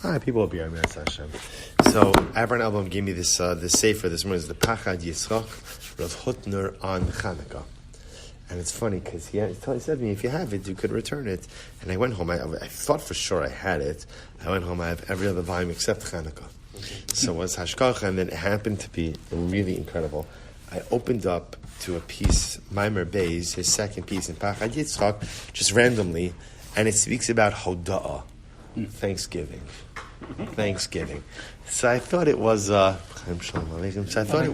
Hi, people will be here. Hashem. So, Avram Album gave me this sefer this morning. Is the Pachad Yitzchak Rav Hutner on Chanukah. And it's funny because he said to me, if you have it, you could return it. And I went home. I thought for sure I had it. I went home. I have every other volume except Chanukah. So it was Hashkacha, and then it happened to be really incredible. I opened up to a piece, Maimer Beis, his second piece in Pachad Yitzchak, just randomly, and it speaks about Hoda'ah, Thanksgiving. So I thought it was. I thought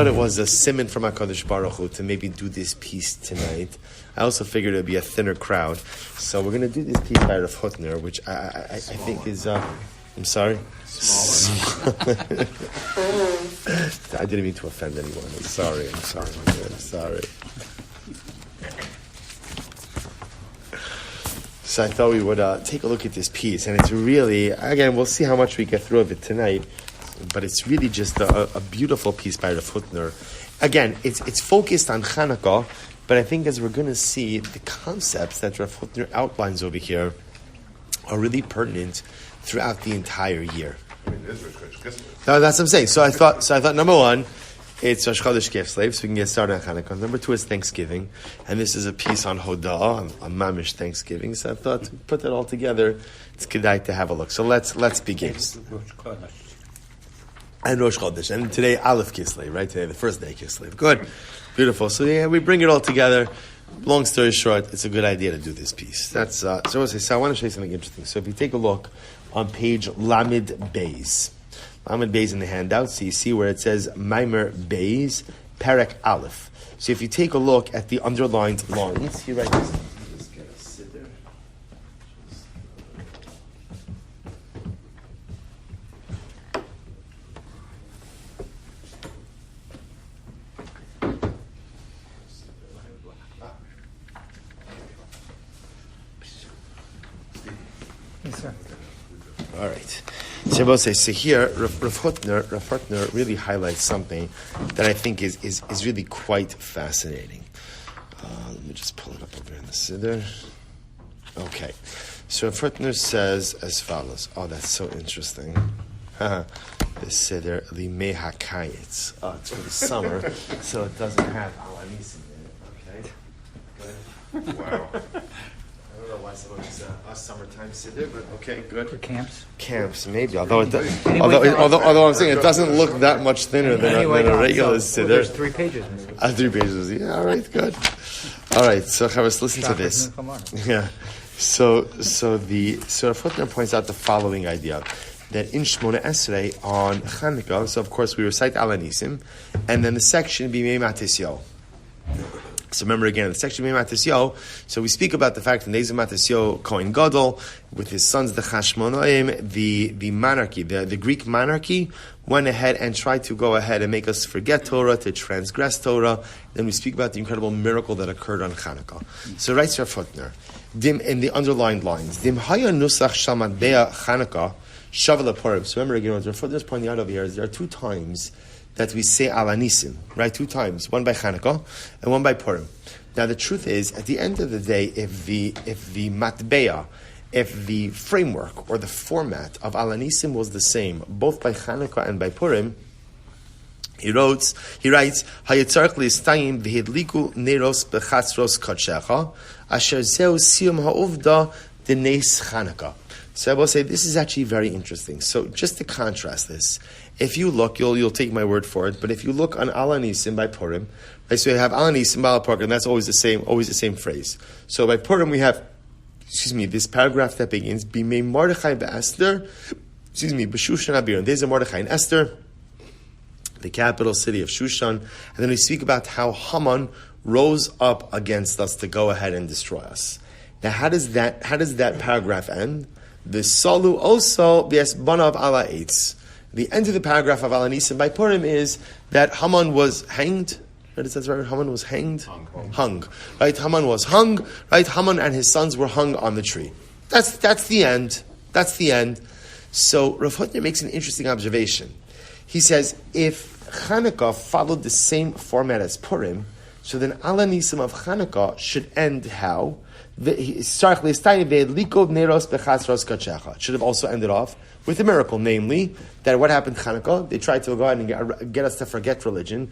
it was a simon from HaKadosh Baruch Hu to maybe do this piece tonight. I also figured it would be a thinner crowd, so we're going to do this piece by Rav Hutner, which I think is. I'm sorry. I didn't mean to offend anyone. I'm sorry. So I thought we would take a look at this piece, and it's really, again, we'll see how much we get through of it tonight, but it's really just a beautiful piece by Rav Hutner. Again, it's focused on Chanukah, but I think as we're going to see, the concepts that Rav Hutner outlines over here are really pertinent throughout the entire year. No, that's what I'm saying. So I thought number one, it's Rosh Chodesh Kislev, so we can get started on Chanukah. Number two is Thanksgiving, and this is a piece on Hoda'ah, on Mamish Thanksgiving. So I thought to put that all together, it's kedai to have a look. So let's begin. And Rosh Chodesh, and today Aleph Kislev, right? Today the first day Kislev. Good, beautiful. So yeah, we bring it all together. Long story short, it's a good idea to do this piece. That's so I want to show you something interesting. So if you take a look on page Lamed Beis. Lamed Beis in the handout, so you see where it says Maimer Beis, Perek Aleph. So if you take a look at the underlined lines, he writes this. Just get a siddur. Yes, sir. All right. So here, Rav Hutner really highlights something that I think is really quite fascinating. Let me just pull it up over in the siddur. Okay. So Rav Hutner says as follows. Oh, that's so interesting. The siddur, Limei HaKayetz. Oh, it's for the summer, so it doesn't have Alanis in it. Okay. Good. Wow. I don't know why some of these summertime siddur, but okay, good. For camps? Camps, maybe. Although I'm saying it doesn't look that much thinner than a regular siddur. There's 3 pages. 3 pages. Yeah, all right, good. All right, so Chavis, listen to this. Yeah. So Rav Hutner points out the following idea. That in Shmona Esrei on Chanukah, so of course we recite Al Anisim, and then the section Bimei Matisyo. So remember again, the section Bimei Matisyo, so we speak about the fact that Nezim Matisyo, Kohen Gadol, with his sons, the Chashmonaim, the monarchy, the Greek monarchy, went ahead and tried to go ahead and make us forget Torah, to transgress Torah. Then we speak about the incredible miracle that occurred on Chanukah. So writes Rav Hutner, in the underlined lines, Dim Haya Nusach Shamad Bea Chanukah, Shavala Purim. So remember again, what Rav Hutner is pointing out over here is there are 2 times that we say Al Anisim, right? 2 times, one by Chanukah and one by Purim. Now the truth is, at the end of the day, if the matbeah, if the framework or the format of Al Anisim was the same, both by Chanukah and by Purim, he writes, Hayitzarch li'istayim v'hidliku neros b'chatzros kodshecha, asher zeu siyum ha'uvda d'neis Chanukah. So I will say this is actually very interesting. So just to contrast this, if you look, you'll take my word for it, but if you look on Al Anisim by Purim, right, so you have Al Anisim by Purim, and that's always the same phrase. So by Purim we have, this paragraph that begins, Bimei Mordechai be'Esther, b'Shushan Abiram. There's a Mordechai and Esther, the capital city of Shushan, and then we speak about how Haman rose up against us to go ahead and destroy us. Now how does that paragraph end? The Salu also b'Esbanav ala eitz. The end of the paragraph of Al Anisim by Purim is that Haman was hanged. Right, it says right, Haman was hanged? Hung. Right, Haman was hung. Right, Haman and his sons were hung on the tree. That's the end. That's the end. So Rav Hutner makes an interesting observation. He says, if Chanukah followed the same format as Purim, so then Al Anisim of Chanukah should end how? It should have also ended off with a miracle, namely that what happened in Hanukkah, they tried to go out and get us to forget religion,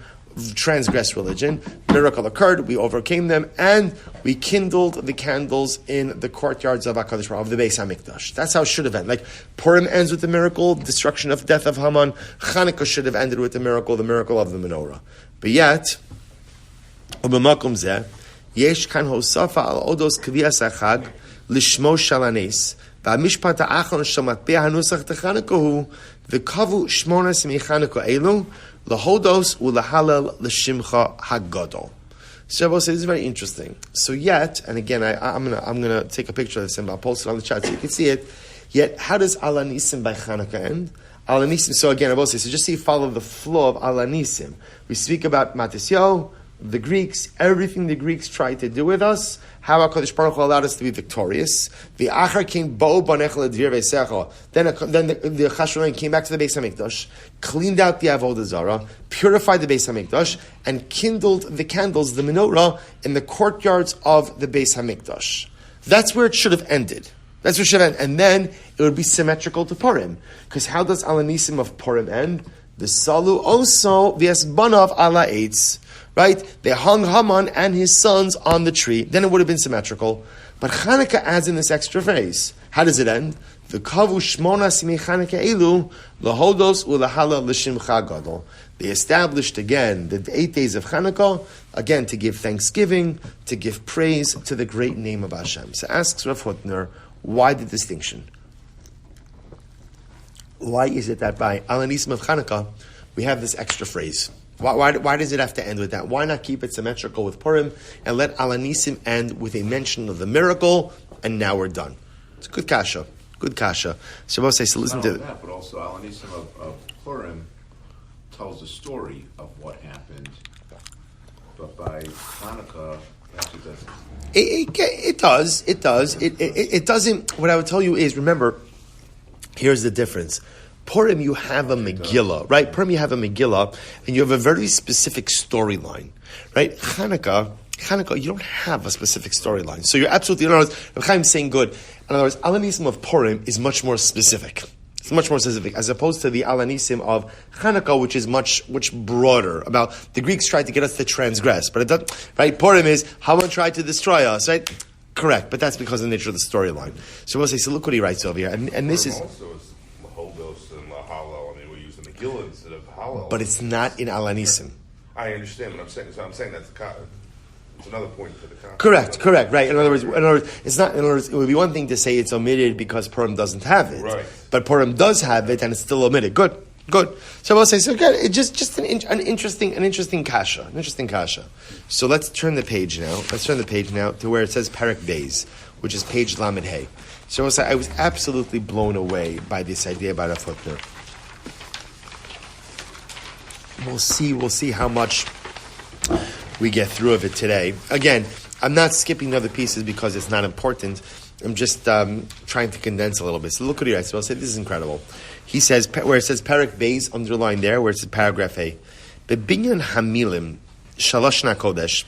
transgress religion. Miracle occurred, we overcame them, and we kindled the candles in the courtyards of HaKadosh Baruch Hu, of the Beis HaMikdash. That's how it should have ended. Like Purim ends with the miracle, destruction of death of Haman. Hanukkah should have ended with the miracle of the menorah. But yet, ובמקום זה, יש כאן הוספה על אודות קביעת החג לשמו של הנס, והמשפט האחרון של מטבע הנוסח לחנוכה הוא, וקבעו 18 מחנוכה אלו, להודות ולהלל לשמך הגדול. So this is very interesting. So yet, and again, I'm gonna take a picture of this and I'll post it on the chat so you can see it. Yet, how does Ala Nisim by Hanukkah end? Ala Nisim. So again, I will say, so just see, follow the flow of Ala Nisim. We speak about Matisyo, the Greeks, everything the Greeks tried to do with us, how HaKadosh Baruch Hu allowed us to be victorious. The Achar came, Bo Banech L'Dvir V'Secha. Then the Chashmonaim came back to the Beis HaMikdash, cleaned out the Avodah Zarah, purified the Beis HaMikdash, and kindled the candles, the menorah, in the courtyards of the Beis HaMikdash. That's where it should have ended. That's where it should have ended. And then it would be symmetrical to Purim. Because how does Ala Nisim of Purim end? The Salu also V'Yasbanav Ala Eitz. Right? They hung Haman and his sons on the tree. Then it would have been symmetrical. But Chanukah adds in this extra phrase. How does it end? V'kavu shmona simi Chanukah elu lahodos ulahala l'shimcha gadol. They established again the 8 days of Chanukah, again to give thanksgiving, to give praise to the great name of Hashem. So asks Rav Hutner, why the distinction? Why is it that by Ala Nisim of Chanukah we have this extra phrase? Why does it have to end with that? Why not keep it symmetrical with Purim and let Ala Nisim end with a mention of the miracle, and now we're done? It's a good kasha. Good kasha. Shabbos says, so listen to that, but also Ala Nisim of Purim tells the story of what happened, but by Hanukkah, it actually doesn't. It does. It doesn't. What I would tell you is, remember, here's the difference. Purim, you have a Megillah, right? Purim, you have a Megillah, and you have a very specific storyline, right? Hanukkah, you don't have a specific storyline. So you're absolutely, in other words, Reb Chaim's saying good. In other words, Ala Nisim of Purim is much more specific. It's much more specific, as opposed to the Ala Nisim of Hanukkah, which is much broader. About the Greeks tried to get us to transgress, but it doesn't, right? Purim is, Haman tried to destroy us, right? Correct, but that's because of the nature of the storyline. So we'll say, so look what he writes over here, and this is... Instead of Hallel. But it's not in Ala Nisim. I understand what I'm saying. So I'm saying that's it's another point to the concept. Correct, right. In other words, it's not. In other words, it would be one thing to say it's omitted because Purim doesn't have it, right? But Purim does have it, and it's still omitted. Good. So I'll say, so again, it's just an interesting kasha. So let's turn the page now. To where it says Perek Beis, which is page Lamed Hey. So I'll say, I was absolutely blown away by this idea about Rav Hutner. We'll see how much we get through of it today. Again, I'm not skipping other pieces because it's not important. I'm just trying to condense a little bit. So look what he writes. So I'll say this is incredible. He says, where it says Perek Beis, underlined there, where it says paragraph A, Bebinyan Hamilim Shalosh Nakodesh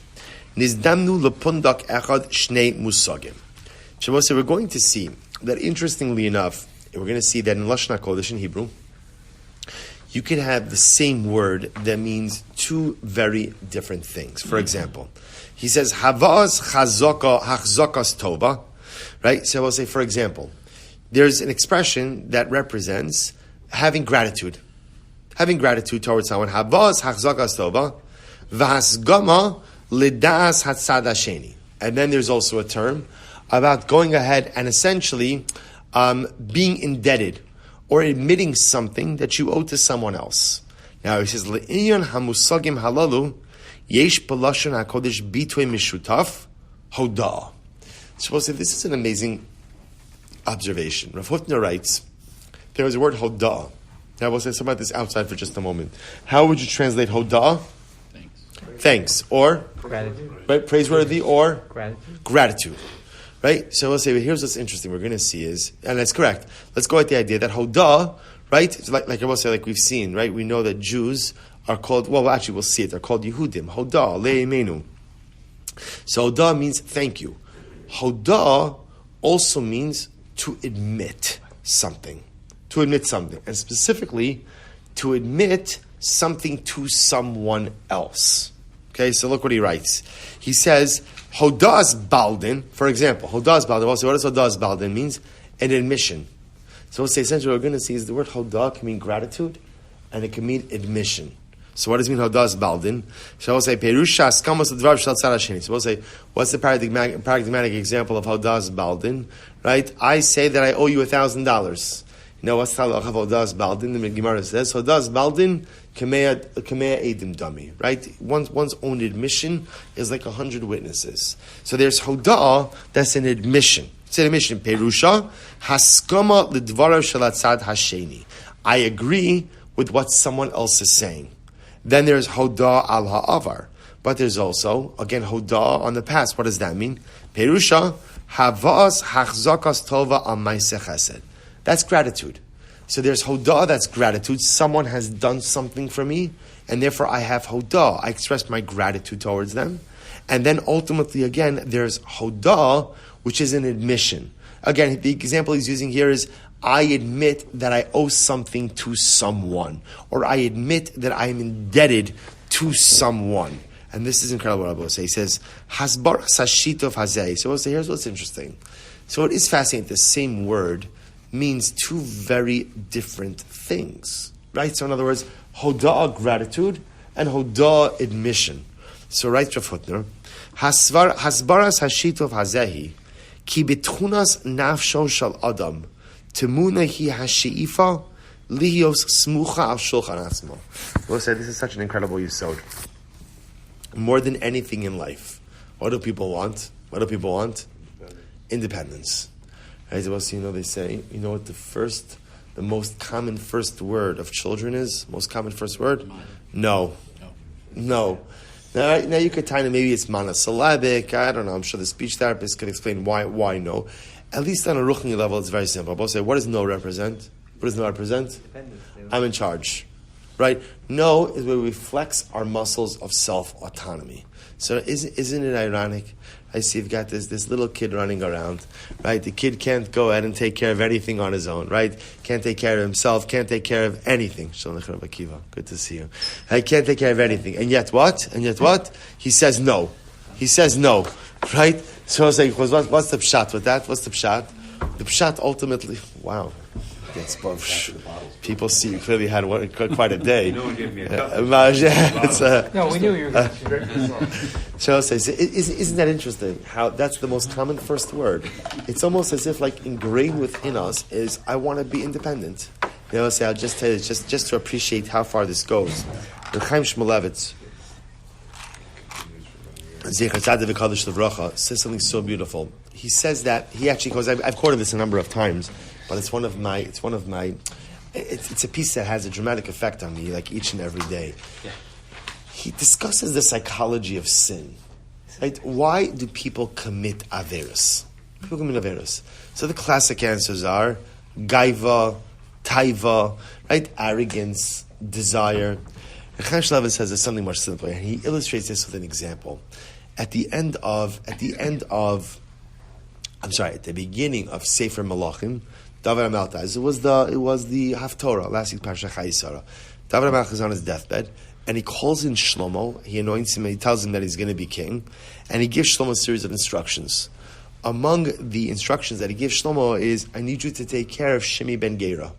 Nizdamnu Lepundak Echad Shnei Musagim. So we're going to see that, interestingly enough, we're going to see that in Lashon HaKodesh in Hebrew, you could have the same word that means two very different things. For example, he says, Havaz chazaka hachzakas tova, right? So we'll say, for example, there's an expression that represents having gratitude towards someone. Havaz hachzakas tova, v'hasgama lidas hatzad hasheni. And then there's also a term about going ahead and essentially being indebted, or admitting something that you owe to someone else. Now he says, Le'inyan hamusagim halalu, yesh b'lashon hakodesh bitui mishutaf, hodah. Suppose that this is an amazing observation. Rav Hutner writes, there is a word hodah. Now we'll say something about this outside for just a moment. How would you translate hodah? Thanks. Or? Gratitude. Right? Praiseworthy or? Gratitude. Right? So we'll say, but here's what's interesting. We're going to see is, and that's correct. Let's go at the idea that Hodah, right? It's like I will say, like we've seen, right? We know that Jews are called, well, actually we'll see it. They're called Yehudim. Hodah, Le'emenu. So Hodah means thank you. Hodah also means to admit something. To admit something. And specifically, to admit something to someone else. Okay, so look what he writes. He says, Hodah's Baldin, for example, Hodah's Baldin. Also, what does Hodah's Baldin means? An admission. So we'll say, essentially, what we're going to see is the word Hodah can mean gratitude, and it can mean admission. So what does it mean Hodah's Baldin? So we'll say, Perusha Skamos Dvar Shal Tzad Hasheni. So we'll say, what's the paradigmatic example of Hodah's Baldin? Right? I say that I owe you $1,000. You know what's the halacha of Hodah's Baldin? The Gemara says, Hodah's Baldin Kamea Edim Dami. Right? One's own admission is like 100 witnesses. So there's Hodah, that's an admission. It's an admission. Perusha Haskama L'Dvarav Shel Tzad Hasheni. I agree with what someone else is saying. Then there's Hodah al ha'avar. But there's also, again, Hodah on the past. What does that mean? Perusha, havas hachzakas tova al ma'aseh chesed. That's gratitude. So there's Hodah, that's gratitude. Someone has done something for me, and therefore I have Hodah. I express my gratitude towards them. And then ultimately, again, there's Hodah, which is an admission. Again, the example he's using here is, I admit that I owe something to someone, or I admit that I am indebted to someone. And this is incredible what I will say. He says, Hasbar Sashitov Hazei. So we'll say, here's what's interesting. So it is fascinating. The same word means two very different things. Right? So in other words, Hodah, gratitude, and Hodah, admission. So writes Rav Hutner, Hasbaras Hashitov Hazehi, Ki betchunas nafsho shal Adam, Temunahi hashi'ifa lihios smucha al shulchan atzmo. We'll say this is such an incredible yisod. More than anything in life, what do people want? What do people want? Independence. Right? So they say, you know what the most common first word of children is? Most common first word? No. Now you could tie it, maybe it's monosyllabic. I don't know. I'm sure the speech therapist could explain why no. At least on a ruchni level, it's very simple. Both say, what does no represent? What does no represent? I'm in charge. Right? No is where we flex our muscles of self-autonomy. So isn't it ironic? I see you've got this little kid running around, right? The kid can't go ahead and take care of anything on his own, right? Can't take care of himself, can't take care of anything. Shalom Aleichem, Akiva. Good to see you. I can't take care of anything. And yet what? He says no. Right? So I was like, what's the pshat with that? What's the pshat? The pshat ultimately, wow. People see you clearly had quite a day. No one gave me a cup. No, we knew you were going to. So I'll say, isn't that interesting? How that's the most common first word. It's almost as if like ingrained within us is, I want to be independent. I'll just tell you, just to appreciate how far this goes. Chaim Shmulevitz, Zecher Tzaddik V'Kadosh L'Vracha, says something so beautiful. He says that he actually goes. I've quoted this a number of times, but it's a piece that has a dramatic effect on me, like each and every day. Yeah. He discusses the psychology of sin. Right? Why do people commit averos? People commit averos. So the classic answers are gaiva, taiva, right? Arrogance, desire. And Chaim Shmulevitz says it's something much simpler, and he illustrates this with an example. At the beginning of Sefer Malachim, David HaMelech, it was the Haftorah, last week's Parsha Chayisara. David HaMelech is on his deathbed, and he calls in Shlomo. He anoints him, and he tells him that he's going to be king, and he gives Shlomo a series of instructions. Among the instructions that he gives Shlomo is, I need you to take care of Shimi ben Gera.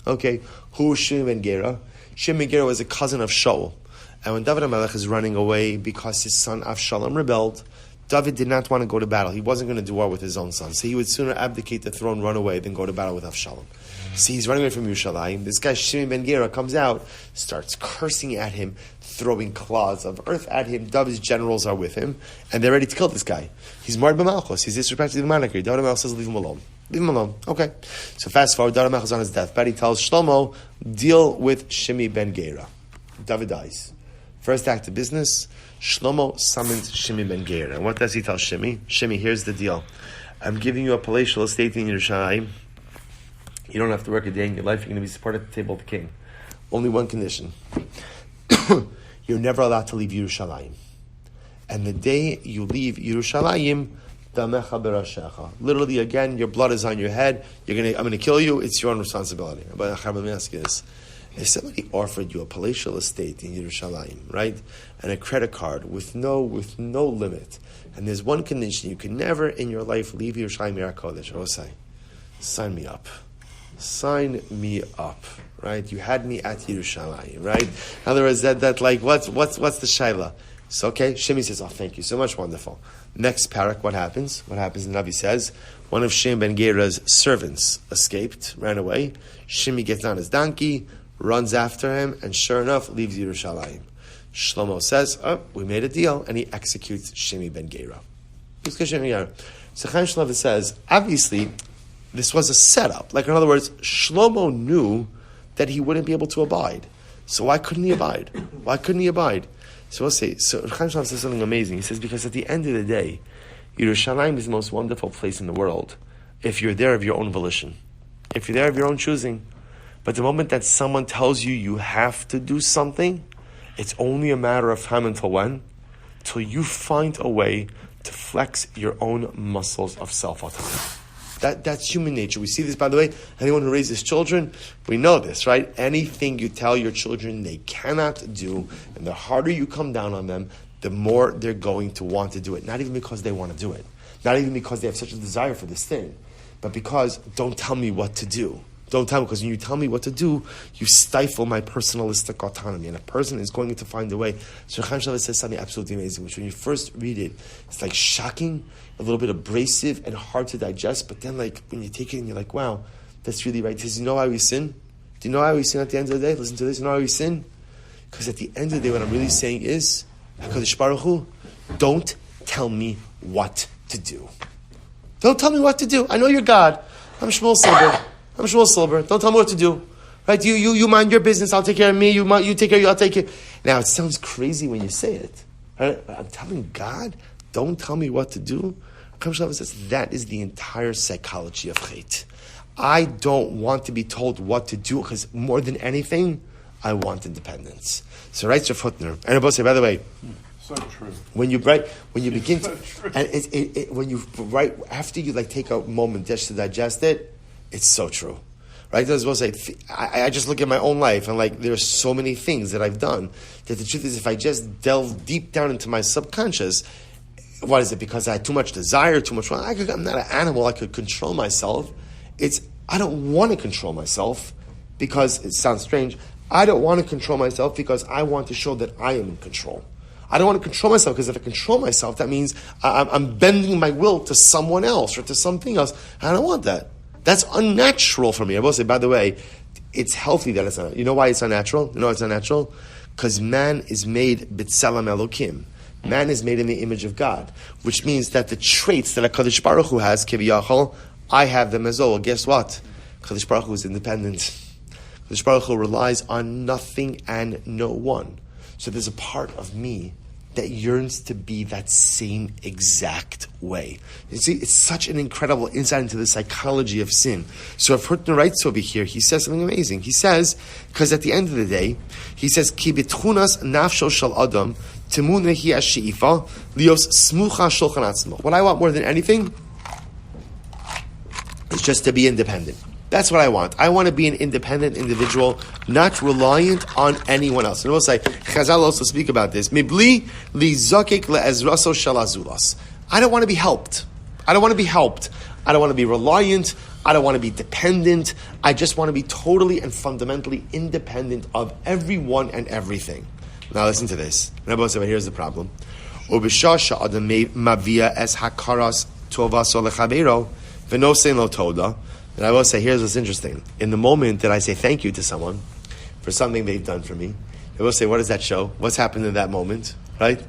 Okay, who is Shimi ben Gera? Shimi ben Gera was a cousin of Shaul, and when David HaMelech is running away because his son Avshalom rebelled, David did not want to go to battle. He wasn't going to do war with his own son. So he would sooner abdicate the throne, run away, than go to battle with Avshalom. See, he's running away from Yerushalayim. This guy, Shimi ben Gera, comes out, starts cursing at him, throwing clods of earth at him. David's generals are with him, and they're ready to kill this guy. He's marred b'malchus. He's disrespecting the monarchy. David HaMelech says, leave him alone. Leave him alone. Okay. So fast forward, David HaMelech is on his deathbed. He tells Shlomo, deal with Shimi ben Gera. David dies. First act of business, Shlomo summons Shimi ben Gera. And what does he tell Shimi? Shimi, here's the deal. I'm giving you a palatial estate in Yerushalayim. You don't have to work a day in your life. You're going to be supported at the table of the king. Only one condition. You're never allowed to leave Yerushalayim. And the day you leave Yerushalayim, damecha berashecha. Literally, again, your blood is on your head. I'm going to kill you. It's your own responsibility. But let me ask you this. If somebody offered you a palatial estate in Yerushalayim, right, and a credit card with no limit, and there's one condition, you can never in your life leave Yerushalayim Yer HaKodesh, I will say, sign me up. Sign me up, right? You had me at Yerushalayim, right? In other words, that like, what's the shaila? So, okay, Shimi says, oh, thank you so much, wonderful. Next parak, what happens? What happens? The Navi says, one of Shem ben Gera's servants escaped, ran away. Shimi gets on his donkey, runs after him, and sure enough, leaves Yerushalayim. Shlomo says, oh, we made a deal, and he executes Shimi ben Gera. So Chaim Shlomo says, obviously, this was a setup. Like, in other words, Shlomo knew that he wouldn't be able to abide. So why couldn't he abide? So we'll say, so Chaim Shlomo says something amazing. He says, because at the end of the day, Yerushalayim is the most wonderful place in the world if you're there of your own volition. If you're there of your own choosing. But the moment that someone tells you you have to do something, it's only a matter of time until when? Till you find a way to flex your own muscles of self-autonomy. That's human nature. We see this, by the way, anyone who raises children, we know this, right? Anything you tell your children they cannot do, and the harder you come down on them, the more they're going to want to do it. Not even because they want to do it. Not even because they have such a desire for this thing. But because, don't tell me what to do. Don't tell me, because when you tell me what to do, you stifle my personalistic autonomy, and a person is going to find a way. So Chaim Shlomo says something absolutely amazing, which when you first read it, it's like shocking, a little bit abrasive, and hard to digest, but then like when you take it and you're like, wow, that's really right. He says, you know why we sin? Do you know why we sin at the end of the day? Listen to this, you know why we sin? Because at the end of the day, what I'm really saying is, HaKadosh Baruch Hu, don't tell me what to do. Don't tell me what to do. I know you're God. I'm Shmuel Silber. Don't tell me what to do. Right? You mind your business. I'll take care of me. You take care of you. I'll take care. Now, it sounds crazy when you say it. Right? I'm telling God, don't tell me what to do. Chaim Shlomo says that is the entire psychology of Chet. I don't want to be told what to do because more than anything, I want independence. So writes Rav Hutner. And I both say, by the way, So true. when you begin to, and when you write after you like take a moment just to digest it, it's so true, right? As well say, I just look at my own life and like there's so many things that I've done that the truth is, if I just delve deep down into my subconscious, what is it? Because I had too much desire, too much. I'm not an animal. I could control myself. I don't want to control myself because it sounds strange. I don't want to control myself because I want to show that I am in control. I don't want to control myself because if I control myself, that means I'm bending my will to someone else or to something else. I don't want that. That's unnatural for me. I will say, by the way, it's healthy that it's not. You know why it's unnatural? You know why it's unnatural? Because man is made b'tselem Elokim. Man is made in the image of God, which means that the traits that HaKadosh Baruch Hu has, kiviyachol, I have them as well. Guess what? HaKadosh Baruch Hu is independent. HaKadosh Baruch Hu relies on nothing and no one. So there's a part of me that yearns to be that same exact way. You see, it's such an incredible insight into the psychology of sin. So if Hutner writes over here, he says something amazing. He says, because at the end of the day, he says, Ki bitchunas nafsho shel adam timun rehi ashi'ifa lios smucha shulchan atzmo. What I want more than anything is just to be independent. That's what I want. I want to be an independent individual, not reliant on anyone else. And we'll say, Chazal also speak about this. Mibli li zakik le'ezraso shalazulas. I don't want to be helped. I don't want to be helped. I don't want to be reliant. I don't want to be dependent. I just want to be totally and fundamentally independent of everyone and everything. Now listen to this. And we'll say, here's the problem. Ubishasha adam mavia es hakaras tovaso lechavero v'nosein lo toda. And I will say, here's what's interesting. In the moment that I say thank you to someone for something they've done for me, I will say, what does that show? What's happened in that moment? Right?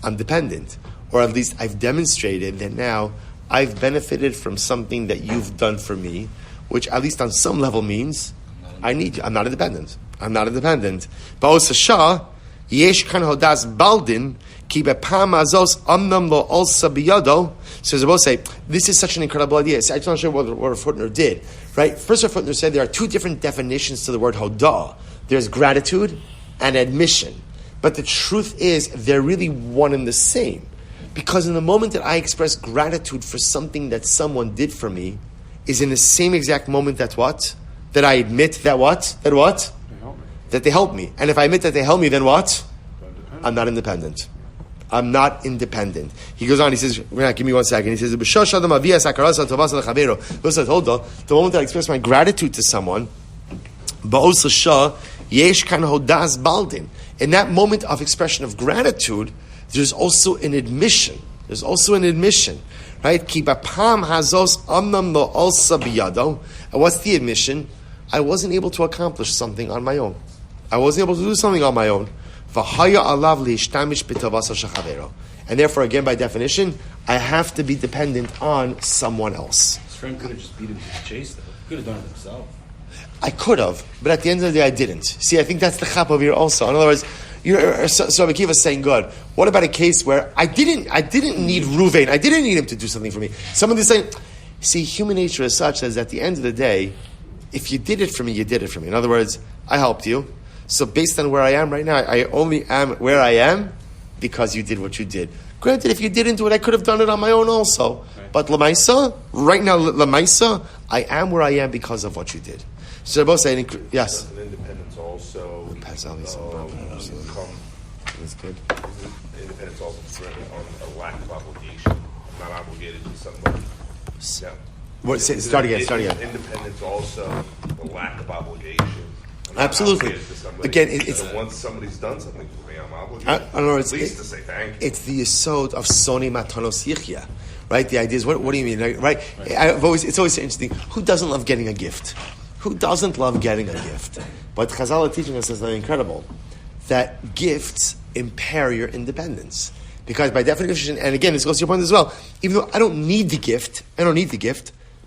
I'm dependent. Or at least I've demonstrated that now I've benefited from something that you've done for me, which at least on some level means I need you. I'm not independent. Ba'osasha, yesh kan hodas baldin, ki bepam azos amnam lo olsa biyado. So as I will say, this is such an incredible idea. I just want to show what Rav Hutner did. Right? First, Rav Hutner said there are two different definitions to the word hodah. There's gratitude and admission. But the truth is, they're really one and the same. Because in the moment that I express gratitude for something that someone did for me, is in the same exact moment that what? That I admit that what? That what? That they helped me. And if I admit that they helped me, then what? I'm not independent. I'm not independent. He goes on, he says, give me 1 second. He says, the moment that I express my gratitude to someone, in that moment of expression of gratitude, there's also an admission. Right? And what's the admission? I wasn't able to accomplish something on my own. I wasn't able to do something on my own. And therefore, again, by definition, I have to be dependent on someone else. His friend could have just beat him to the chase, though. He could have done it himself. I could have, but at the end of the day, I didn't. See, I think that's the chap over here also. In other words, so Akiva's saying, good. What about a case where I didn't need Ruvain, I didn't need him to do something for me. Someone is saying, see, human nature is such that at the end of the day, if you did it for me, you did it for me. In other words, I helped you. So based on where I am right now, I only am where I am because you did what you did. Granted, if you didn't do it, I could have done it on my own also. Right. But Lamaisa, right now, Lamaisa, I am where I am because of what you did. So they're both saying, yes. Doesn't independence also that's good. Independence also on a lack of obligation. I'm not obligated to somebody. Yeah. What, start again. Independence also the lack of obligation. Absolutely. Again, it's once somebody's done something for me, I'm obligated. At least to say thank you. It's the yesod of Soni Matanos Yichya, right? The idea is, what do you mean, right? It's always interesting. Who doesn't love getting a gift? Who doesn't love getting a gift? But Chazal are teaching us something incredible, that gifts impair your independence. Because by definition, and again, this goes to your point as well, even though I don't need the gift,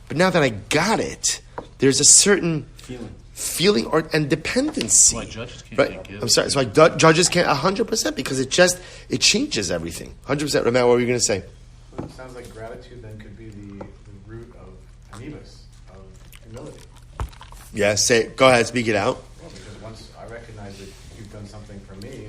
but now that I got it, there's a certain feeling and dependency. Why judges can't right? give. I'm sorry. So judges can't 100% because it changes everything. 100%. Remember what were you going to say? Well, it sounds like gratitude then could be the root of anivus, of humility. Yeah. Go ahead. Speak it out. Well, because once I recognize that you've done something for me,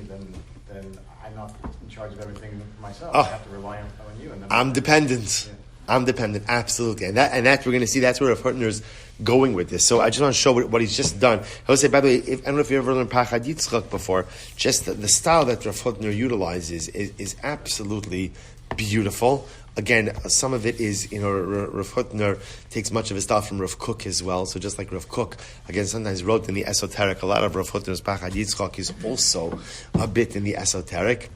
then I'm not in charge of everything for myself. I have to rely on you. And I'm dependent. Yeah. I'm dependent, absolutely, and that we're going to see. That's where Rav Hutner's going with this. So I just want to show what he's just done. I will say, by the way, I don't know if you ever learned Pachad Yitzchak before. Just the style that Rav Hutner utilizes is absolutely beautiful. Again, some of it is, Rav Hutner takes much of his style from Rav Kook as well. So just like Rav Kook, again, sometimes wrote in the esoteric. A lot of Rav Hutner's Pachad Yitzchak is also a bit in the esoteric.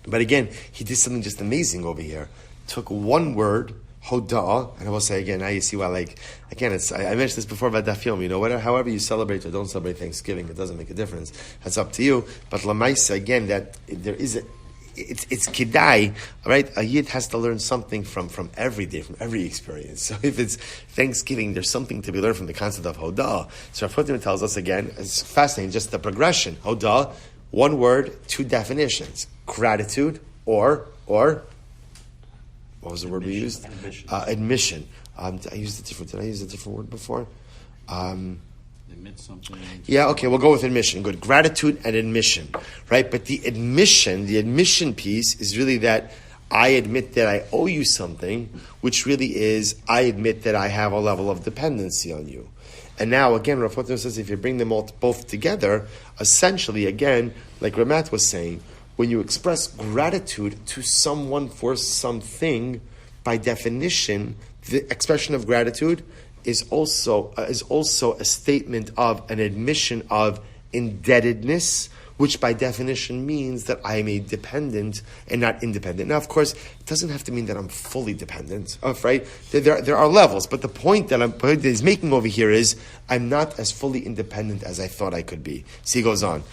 But again, he did something just amazing over here. Took one word, hoda'ah, and I will say again, now you see why, I mentioned this before about Daf Yomi, however you celebrate or don't celebrate Thanksgiving, it doesn't make a difference. That's up to you. But Lamaisa, again, that there is it's kidai, right? A yid has to learn something from every day, from every experience. So if it's Thanksgiving, there's something to be learned from the concept of hoda'ah. So Rav Hutner tells us again, it's fascinating, just the progression. Hoda'ah, one word, two definitions. Gratitude or what was the word we used? Admission. Did I use a different word before? Admit something. Yeah, okay, we'll go with admission. Good. Gratitude and admission. Right? But the admission piece is really that I admit that I owe you something, which really is I admit that I have a level of dependency on you. And now, again, Rav Hutner says if you bring them both together, essentially, again, like Ramat was saying, when you express gratitude to someone for something, by definition, the expression of gratitude is also a statement of an admission of indebtedness, which by definition means that I am a dependent and not independent. Now, of course, it doesn't have to mean that I'm fully dependent, right? There are levels, but the point that he's making over here is I'm not as fully independent as I thought I could be. So he goes on.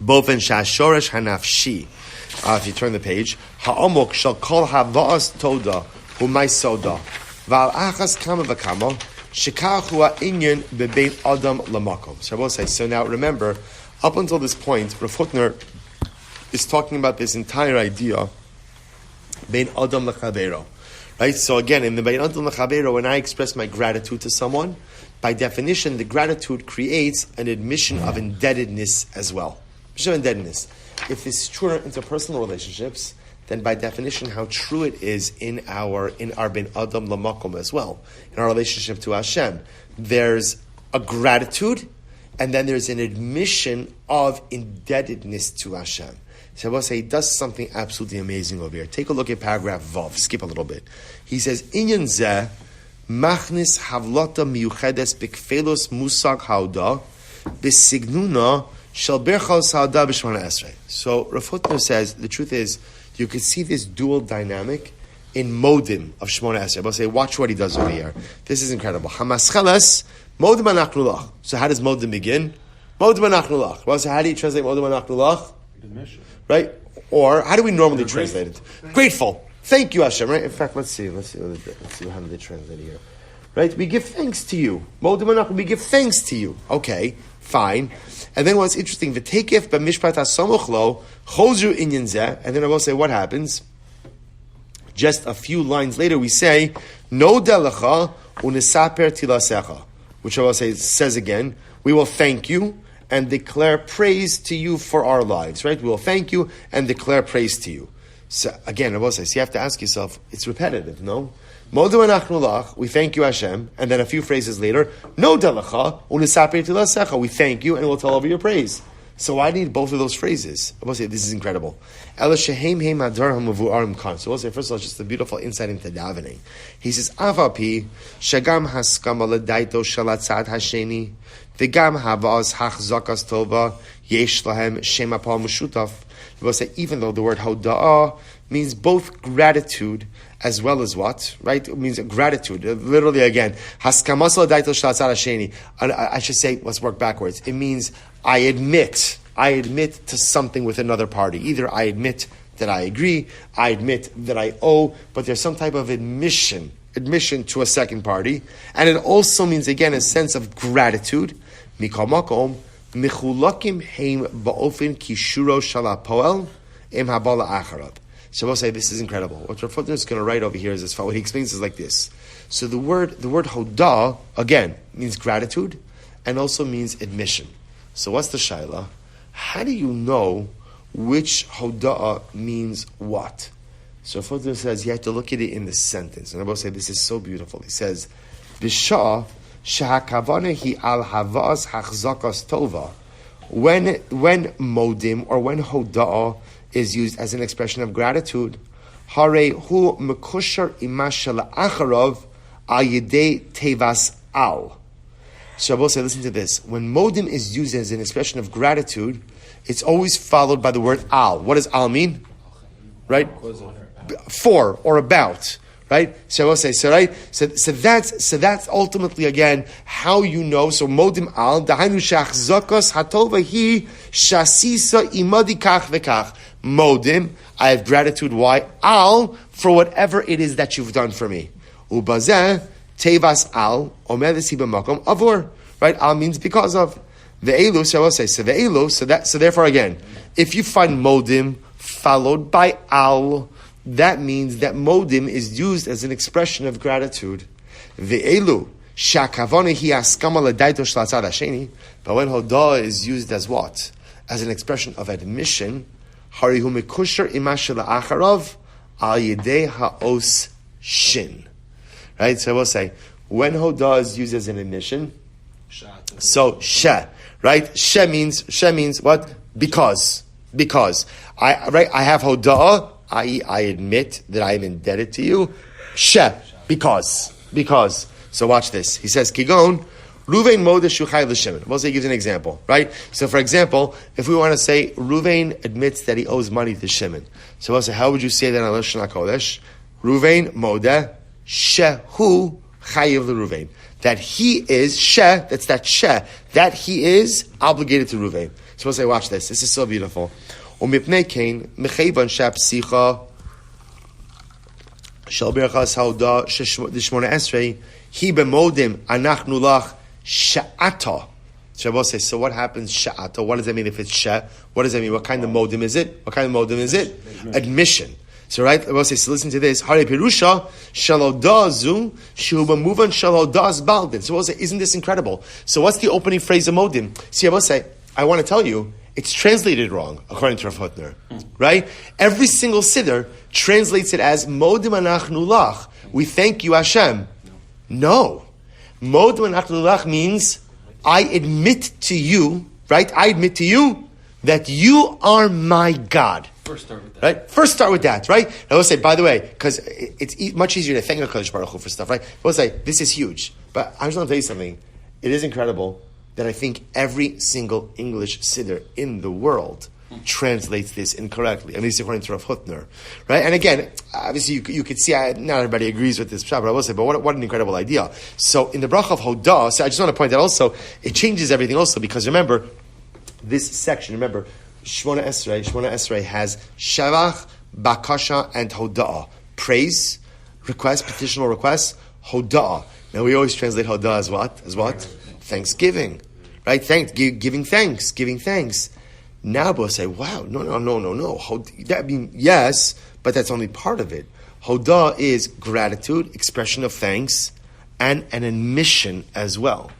Bofen shashoresh hanafshi. If you turn the page, ha'omok shall kol hava'as toda humay soda v'al achas kama v'kama shekach hu ha'inyan bebein adam lamakom. So I will say. So now remember, up until this point, Rav Hutner is talking about this entire idea bein adam l'chavero. Right. So again, in the bein adam l'chavero, when I express my gratitude to someone, by definition, the gratitude creates an admission of indebtedness as well. Indebtedness. if it's true in interpersonal relationships, then by definition, how true it is in our ben adam lamakom as well, in our relationship to Hashem. There's a gratitude, and then there's an admission of indebtedness to Hashem. So I will say he does something absolutely amazing over here. Take a look at paragraph Vav. Skip a little bit. He says, Inyan zeh machnis havlata miyuchedes b'kfelos musag hauda b'signuna shel berchos hauda b'shmona esrei. So Rav Hutner says, the truth is, you can see this dual dynamic in modim of Shmona Esrei. I will say, watch what he does over here. This is incredible. Hamascheles modim anachnu lach. So how does modim begin? Modim anachnu lach. Well, so how do you translate modim anachnu lach? Right? Or how do we normally translate it? Grateful. Thank you, Hashem. Right? In fact, let's see how do they translate it here. Right? We give thanks to you. Modim anachnu. We give thanks to you. Okay, fine. And then what's interesting, v'tekef b'mishpat hasamuch lo chozru inyan zeh. And then I will say, what happens? Just a few lines later, we say, no delecha unisaper tilasecha, which I will say says again, we will thank you and declare praise to you for our lives. Right? We will thank you and declare praise to you. So again, I will say, so you have to ask yourself, it's repetitive, no? Modu anachnu lach, we thank you Hashem, and then a few phrases later, no delecha unisaper tilasecha, we thank you and we'll tell over your praise. So I need both of those phrases. I will say this is incredible. Ela shehem heim adar hamavuarim kan. So I will say first of all, just a beautiful insight into davening. He says, Avapi shagam haskama ledaito shalatzad hasheni v'gam havaz hachzakas tova yesh lahem shem apal meshutaf. I will say even though the word hoda'ah means both gratitude as well as what? Right? It means gratitude. Literally again, haskamas ledaito shalatzad hasheni. I should say, let's work backwards. It means I admit to something with another party. Either I admit that I agree, I admit that I owe, but there's some type of admission to a second party. And it also means, again, a sense of gratitude. Mikol makom, michulakim heim ba'ofin kishuro shalapoel im habala acharab. So we'll say this is incredible. What Rav Hutner is going to write over here is this. What he explains is like this. So the word hodah, again, means gratitude and also means admission. So what's the shaila? How do you know which hoda'ah means what? So Foster says you have to look at it in the sentence. And I will say this is so beautiful. He says, B'shah shehakavane hi al havas hachzakas tova. When modim or when hoda'ah is used as an expression of gratitude, hare hu mekushar imashal acharov al yedei tevas al. So I will say, listen to this. When modim is used as an expression of gratitude, it's always followed by the word al. What does al mean? Right? For or about. Right? So I will say, so that's ultimately again how you know. So modim al, dahainu shachzakos hatova hi shasisa imadi kach vekach. Modim, I have gratitude. Why? Al, for whatever it is that you've done for me. Ubazeh, Tevas al, omer v'siba makom avur. Right? Al means because of. Ve'elu, so I will say, so ve'elu, so therefore again, if you find modim followed by al, that means that modim is used as an expression of gratitude. Ve'elu, shakavone hi askama l'daito shalatzad hasheni, but when hodah is used as what? As an expression of admission, harihu mekusher imashel acharav al yedei ha'os shin. Right? So I will say, when hodah is used as an admission, so she, right? She means what? Because. I have hodah, I admit that I am indebted to you. She, because. So watch this. He says, Kigon, Ruvain Moda Shuchai l'Shimon. We'll say he gives an example, right? So for example, if we want to say, Ruvain admits that he owes money to Shimon. So we'll say, how would you say that on Lashon HaKodesh? Ruvain Moda Shehu Chayiv l'Ruvain. That he is, that's that that he is obligated to Ruvain. So we'll say, watch this. This is so beautiful. Umipnei kain, mechayvan shapsicha, shal berachas hauda, sheshmona esrei, hi bemodim, anachnu lach, sha'ata. So I will say, so what happens, sha'ata? What does that mean if it's she? What does that mean? What kind of modim is it? Admission. So right, I will say, so listen to this. Hare Pirusha, Shalodazu, Shuba Muvan Shalodaz Baldin. So I will say, isn't this incredible? So what's the opening phrase of Modim? See, I will say, I want to tell you, it's translated wrong, according to Rav Hutner. Right? Every single siddur translates it as Modim Anachnu Lach. We thank you, Hashem. No. Modim Anachnu Lach means I admit to you, right? I admit to you that you are my God. First start with that. Right? First start with that, right? I will say, by the way, because it's much easier to thank HaKadosh Baruch Hu for stuff, right? I will say, this is huge. But I just want to tell you something. It is incredible that I think every single English siddur in the world translates this incorrectly, at least according to Rav Hutner, right? And again, obviously you could see not everybody agrees with this pshat, but I will say, but what an incredible idea. So in the bracha of Hodah, so I just want to point out also, it changes everything also, because remember, this section, remember, Shmona Esrei has Shavach, Bakasha, and Hodah. Praise, request, petitional request, Hodah. Now we always translate Hodah as what? Thanksgiving, right? Giving thanks. Now we'll say, wow, no. That means yes, but that's only part of it. Hodah is gratitude, expression of thanks, and an admission as well.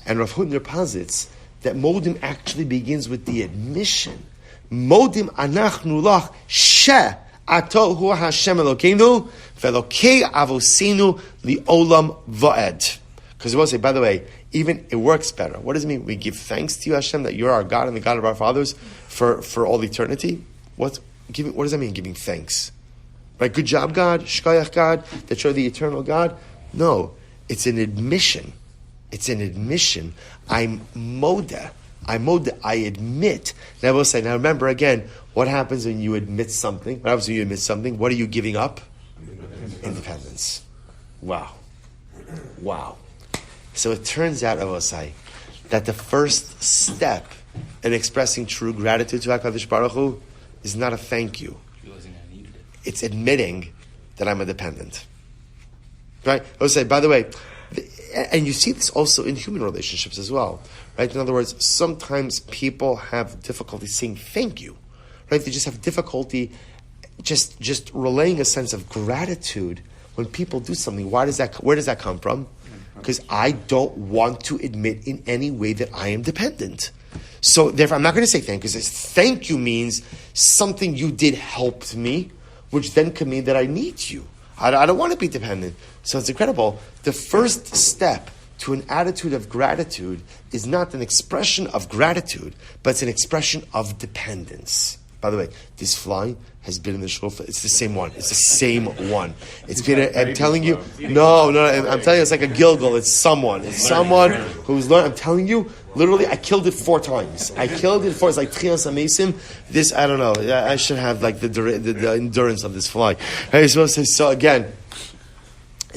And Rav Hutner posits that Modim actually begins with the admission. Modim anachnu lach she ato hu Hashem Elokeinu ve'elokei avosinu li'olam va'ed. Because we'll say, by the way, even it works better. What does it mean? We give thanks to you, Hashem, that you're our God and the God of our fathers for all eternity. What does that mean? Giving thanks, right? Good job, God. Shkayach, God. That you're the eternal God. No, it's an admission. I'm moda. I admit. Now we'll say. Now remember again, what happens when you admit something? What happens when you admit something? What are you giving up? Independence. Wow. So it turns out, I will say, that the first step in expressing true gratitude to HaKadosh Baruch Hu is not a thank you. Realizing I needed it. It's admitting that I'm a dependent. Right? I will say, by the way, and you see this also in human relationships as well. Right? In other words, sometimes people have difficulty saying thank you. Right? They just have difficulty just relaying a sense of gratitude when people do something. Where does that come from? Because I don't want to admit in any way that I am dependent. So therefore, I'm not going to say thank you. Because thank you means something you did helped me, which then could mean that I need you. I don't want to be dependent. So it's incredible. The first step to an attitude of gratitude is not an expression of gratitude, but it's an expression of dependence. By the way, this fly has been in the shul. It's the same one. It's been. I'm telling you. No. I'm telling you, it's like a gilgal. It's someone who's learned. I'm telling you, literally, I killed it 4 times. It's like Trias Amesim. This, I don't know. I should have like the endurance of this fly. Hey, so again.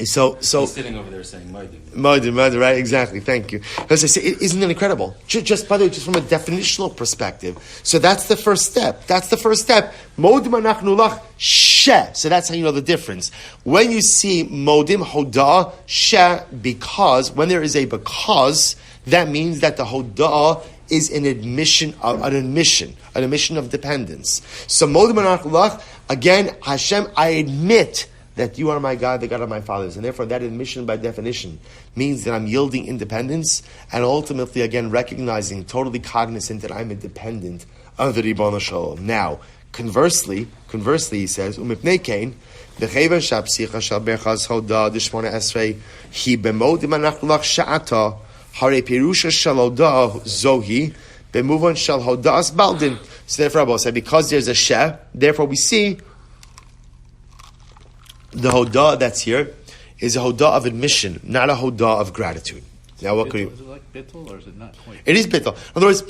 So he's sitting over there saying Modim, right? Exactly. Thank you. As I say, isn't it incredible? Just by the way, just from a definitional perspective. So that's the first step. Modim anachnu lach she. So that's how you know the difference. When you see modim hodah she, because when there is a because, that means that the hodah is an admission of dependence. So modim anachnu lach, again, Hashem, I admit that you are my God, the God of my fathers. And therefore that admission by definition means that I'm yielding independence and ultimately, again, recognizing, totally cognizant that I'm a dependent of the Ribbon Shalom. Now, conversely, he says, Umipnei Kain, B'cheva Shapsicha Shal Berchaz Hoda Dishmona Esrei, Hi B'modim Anachlach Sha'ata, Hare Pirusha Shal Hoda Zohi, B'muvan Shal Hodas Baldin. So therefore, I will say, because there's a Sheh, therefore we see the hodah that's here is a hodah of admission, not a hodah of gratitude. Now, what could you? Is it like bittul or is it not quite? It is bittul. In other words,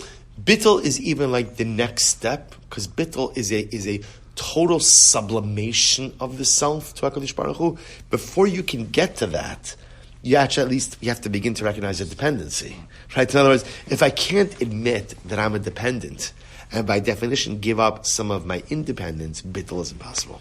bittul is even like the next step, because bittul is a total sublimation of the self to HaKadosh Baruch Hu. Before you can get to that, you have to begin to recognize the dependency. Right? In other words, if I can't admit that I'm a dependent, and by definition give up some of my independence, bittul is impossible.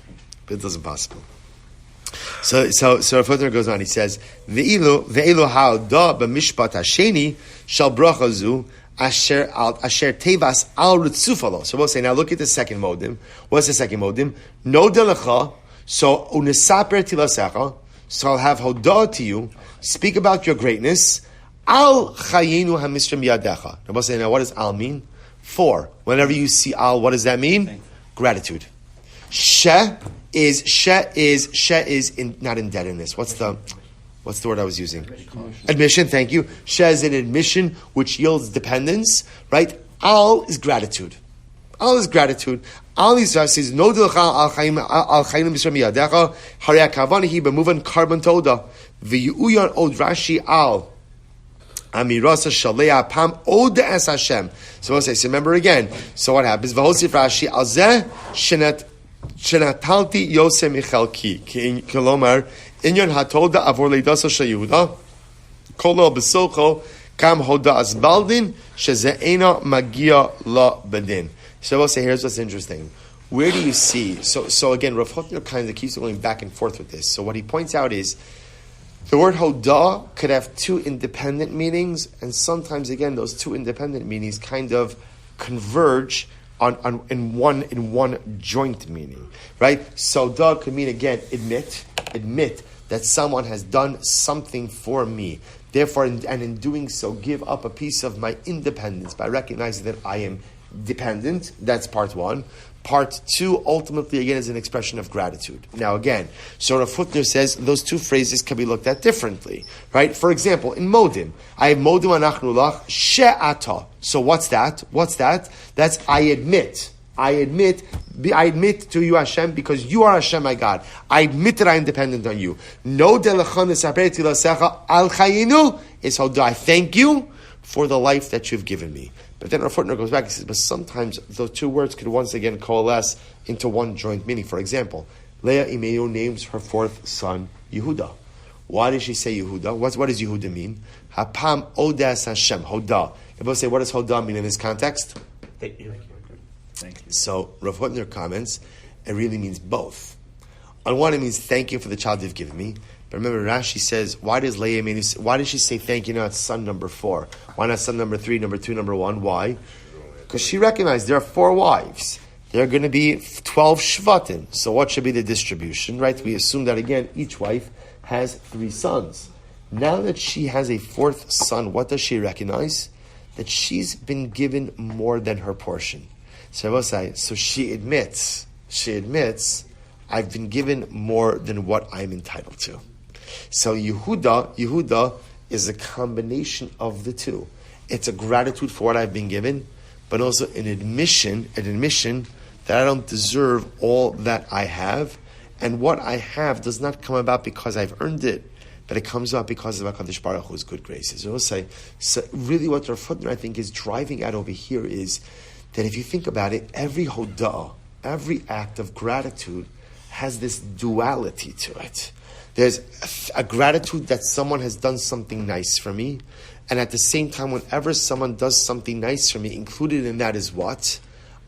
So Rav Hutner goes on. He says, "Ve'ilu ha'odah b'mishpat hasheni shal bracha zu asher tevas al ritzufalo." So we'll say, now look at the second modim. What's the second modim? Noda lecha. So unesaper tilasecha. So I'll have hodah to you. Speak about your greatness. Al chayinu hamisrim yadecha. Now we'll say, now what does al mean? 4. Whenever you see al, what does that mean? Gratitude. She is not indebtedness. What's the word I was using? Admission, thank you. She is an admission which yields dependence, right? Al is gratitude. Al is gratitude. Al is says no dilcha al chayim b'shem yadecha harei kavanahi b'muvan karban toda v'yuyan od Rashi al amirasa shalei apam od es Hashem. So we'll say, so remember again. So what happens? V'hosif Rashi al zeh shenatalti yoseh michalki kilomar inyan hatoda avor leidasa sheYehuda kolo b'socho kam hoda asbaldin sheze'ena magia la bedin. So we'll say, here's what's interesting. Where do you see? So again, Rav Hutner kind of keeps going back and forth with this. So what he points out is the word hoda could have 2 independent meanings, and sometimes again those 2 independent meanings kind of converge in one joint meaning, right? So da could mean again admit that someone has done something for me. Therefore, and in doing so, give up a piece of my independence by recognizing that I am dependent. That's part 1. Part 2, ultimately, again, is an expression of gratitude. Now, again, so Rav Hutner says those 2 phrases can be looked at differently, right? For example, in modim, I have modim anachnu lach she'ata. So what's that? That's I admit to you, Hashem, because you are Hashem, my God. I admit that I am dependent on you. No delachon esaperti lasecha al chayinu is hoda. I thank you for the life that you've given me. But then our footnote goes back and says, but sometimes those 2 words could once again coalesce into one joint meaning. For example, Leah Imenu names her 4th son Yehuda. Why did she say Yehuda? What does Yehuda mean? Hapam odas Hashem, Hoda. If we'll say, what does Hoda mean in this context? Thank you. So Rav Hutner comments, it really means both. On one, it means thank you for the child you've given me. But remember, Rashi says, why does she say thank you now at son number 4? Why not son number 3, number 2, number 1? Why? Because she recognized there are 4 wives. There are going to be 12 shvatim. So what should be the distribution, right? We assume that, again, each wife has 3 sons. Now that she has a 4th son, what does she recognize? That she's been given more than her portion. So I will say, so she admits, I've been given more than what I'm entitled to. So Yehuda is a combination of the 2. It's a gratitude for what I've been given, but also an admission that I don't deserve all that I have, and what I have does not come about because I've earned it, but it comes about because of HaKadosh Baruch Hu's good graces. So really what Rav Hutner, I think, is driving at over here is that if you think about it, every hodah, every act of gratitude has this duality to it. There's a gratitude that someone has done something nice for me, and at the same time, whenever someone does something nice for me, included in that is what?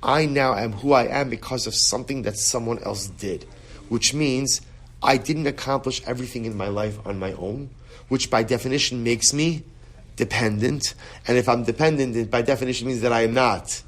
I now am who I am because of something that someone else did, which means I didn't accomplish everything in my life on my own, which by definition makes me dependent, and if I'm dependent, it by definition means that I am not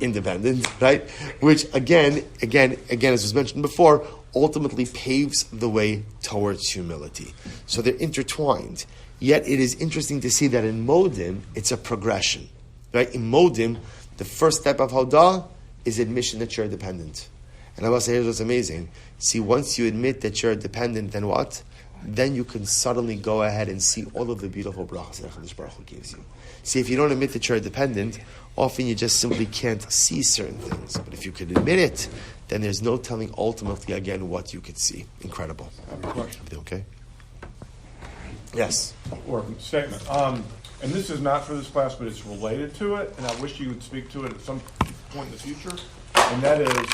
independent, right? Which again, as was mentioned before, ultimately paves the way towards humility. So they're intertwined. Yet it is interesting to see that in Modim, it's a progression. Right? In Modim, the first step of Hodah is admission that you're dependent. And I will say, here's what's amazing. See, once you admit that you're dependent, then what? Then you can suddenly go ahead and see all of the beautiful brachas that HaKadosh Baruch Hu gives you. See, if you don't admit that you're dependent, often you just simply can't see certain things. But if you can admit it, then there's no telling ultimately, again, what you could see. Incredible. I have a question. Okay? Yes. Or statement. And this is not for this class, but it's related to it, and I wish you would speak to it at some point in the future. And that is,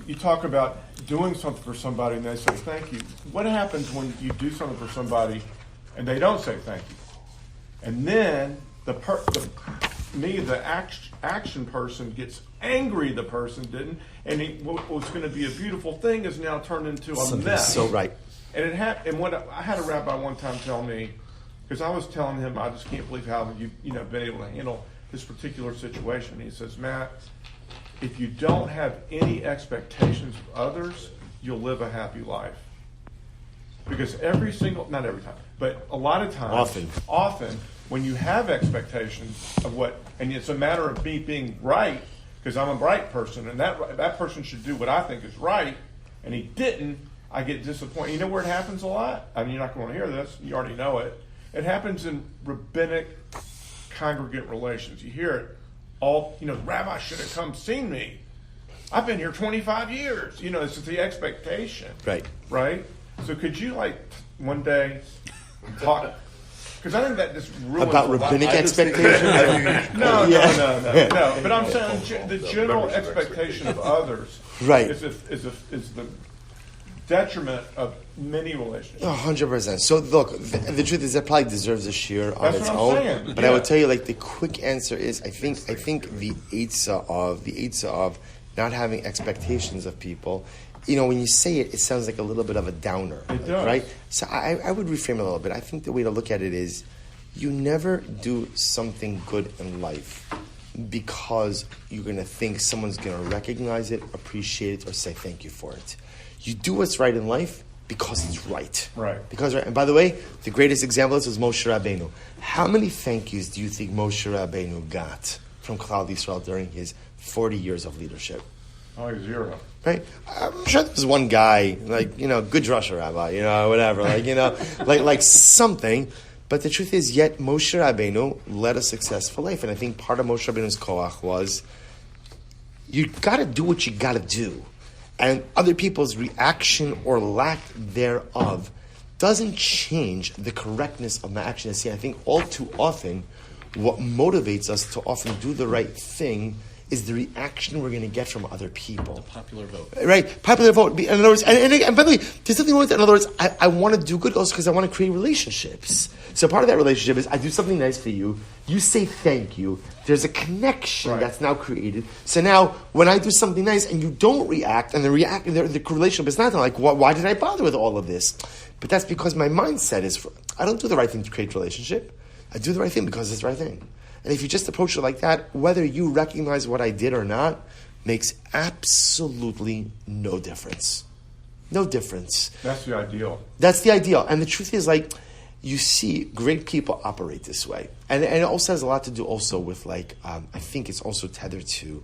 you talk about doing something for somebody and they say thank you. What happens when you do something for somebody and they don't say thank you? And then the action person gets angry the person didn't, and what was going to be a beautiful thing is now turned into a Something mess. So right. And it and what I had a rabbi one time tell me, because I was telling him I just can't believe how you've been able to handle this particular situation. He says, Matt, if you don't have any expectations of others, you'll live a happy life. Because not every time, but a lot of times, often, when you have expectations of what, and it's a matter of me being right, because I'm a right person, and that person should do what I think is right, and he didn't, I get disappointed. You know where it happens a lot? I mean, you're not going to hear this. You already know it. It happens in rabbinic congregate relations. You hear it all, the rabbi should have come seen me. I've been here 25 years. It's just the expectation. Right? So could you, one day talk, because I think that just ruins about rabbinic expectations? No. But I'm saying the general expectation of others is the detriment of many relationships. 100%. So look, the truth is that probably deserves a shir on its own. Saying. But I would tell you, the quick answer is, I think the eitzah of not having expectations of people. When you say it, it sounds like a little bit of a downer. It does. Right? So I would reframe it a little bit. I think the way to look at it is, you never do something good in life because you're going to think someone's going to recognize it, appreciate it, or say thank you for it. You do what's right in life because it's right. Right. And by the way, the greatest example of this was Moshe Rabbeinu. How many thank yous do you think Moshe Rabbeinu got from Klal Yisrael during his 40 years of leadership? Oh, 0. Right? I'm sure there's one guy, good drasha rabbi, whatever, like something. But the truth is, yet Moshe Rabbeinu led a successful life. And I think part of Moshe Rabbeinu's koach was, you got to do what you got to do. And other people's reaction or lack thereof doesn't change the correctness of my action. See, I think all too often, what motivates us to often do the right thing is the reaction we're going to get from other people. The popular vote. Right, popular vote. In other words, and by the way, there's nothing wrong with that. In other words, I want to do good also because I want to create relationships. So part of that relationship is I do something nice for you, you say thank you, there's a connection that's now created. So now, when I do something nice and you don't react, and the relationship is not like, why did I bother with all of this? But that's because my mindset is, I don't do the right thing to create relationship. I do the right thing because it's the right thing. And if you just approach it like that, whether you recognize what I did or not, makes absolutely no difference. No difference. That's the ideal. That's the ideal. And the truth is, you see great people operate this way. And it also has a lot to do also with, I think it's also tethered to,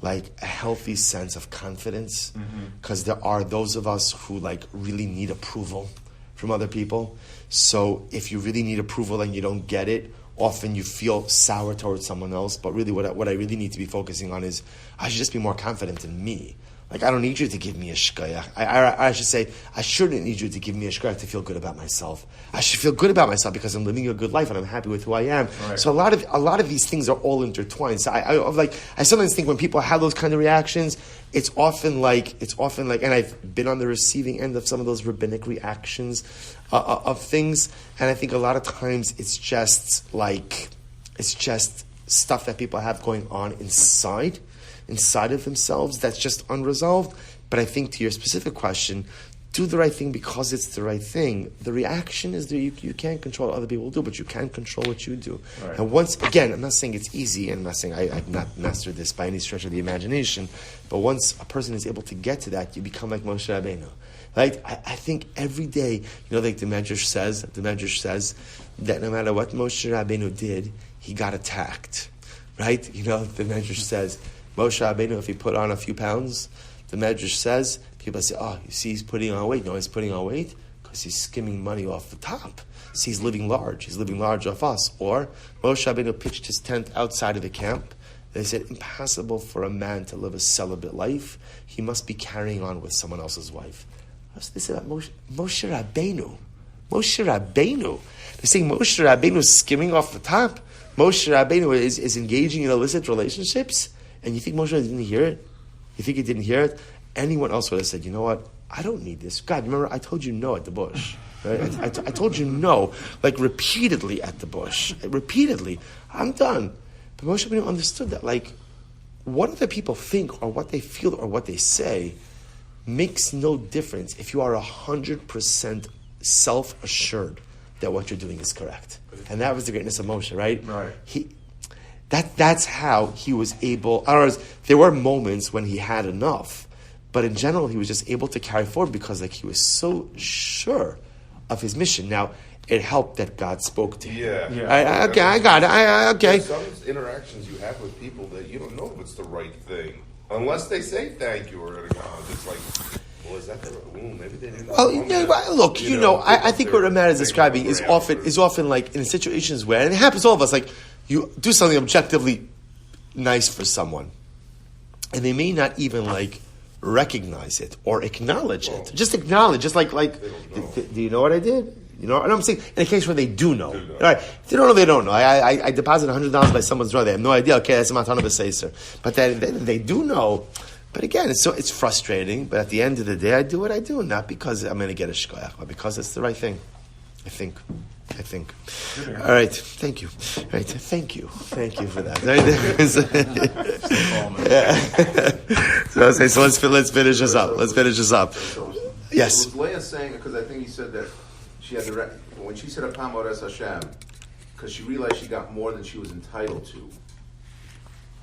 a healthy sense of confidence. Because there are those of us who, really need approval from other people. So if you really need approval and you don't get it, often you feel sour towards someone else, but really what I really need to be focusing on is, I should just be more confident in me. I don't need you to give me a shkoyach. I should say, I shouldn't need you to give me a shkoyach to feel good about myself. I should feel good about myself because I'm living a good life and I'm happy with who I am. Right. So a lot of these things are all intertwined. So I sometimes think when people have those kind of reactions, it's often like, and I've been on the receiving end of some of those rabbinic reactions of things, and I think a lot of times it's just stuff that people have going on inside of themselves that's just unresolved. But I think to your specific question, do the right thing because it's the right thing. The reaction is that you can't control what other people do, but you can control what you do. Right. And once again, I'm not saying it's easy, and I'm not saying I've not mastered this by any stretch of the imagination, but once a person is able to get to that, you become like Moshe Rabbeinu. Right? I think every day, the Medrash says that no matter what Moshe Rabbeinu did, he got attacked. Right? The Medrash says, Moshe Rabbeinu, if he put on a few pounds, the Medrash says, people say, oh, you see he's putting on weight. No, he's putting on weight because he's skimming money off the top. See, he's living large. He's living large off us. Or Moshe Rabbeinu pitched his tent outside of the camp. They said, impossible for a man to live a celibate life. He must be carrying on with someone else's wife. What's this about Moshe Rabbeinu? Moshe Rabbeinu. They're saying Moshe Rabbeinu is skimming off the top. Moshe Rabbeinu is engaging in illicit relationships. And you think Moshe didn't hear it? You think he didn't hear it? Anyone else would have said, you know what? I don't need this. God, remember, I told you no at the bush. Right? I told you no, repeatedly at the bush. Repeatedly. I'm done. But Moshe Rabbeinu understood that, what other people think or what they feel or what they say makes no difference if you are 100% self-assured that what you're doing is correct. And that was the greatness of Moshe, right? Right. That's how he was able. In other words, there were moments when he had enough, but in general, he was just able to carry forward because he was so sure of his mission. Now, it helped that God spoke to him. Yeah. Yeah. Okay, I got it. Okay. There's some interactions you have with people that you don't know if it's the right thing unless they say thank you or acknowledge. It's like, well, is that the maybe they didn't. Well, yeah, well, look, I think what Ramat is describing is often like in situations where, and it happens to all of us, like you do something objectively nice for someone, and they may not even like recognize it or acknowledge it. Just acknowledge, just like do you know what I did? You know what I'm saying? In a case where they do know. Right? If they don't know, they don't know. I deposit $100 by someone's door. They have no idea. Okay, that's a matana b'seiser. But then they do know. But again, it's frustrating. But at the end of the day, I do what I do, not because I'm going to get a shkoyach, but because it's the right thing. I think. All right. Thank you. All right. Thank you for that. So let's finish this up. Yes. Was Leah saying, because I think he said that she had when she said Apam Ores Hashem, because she realized she got more than she was entitled to.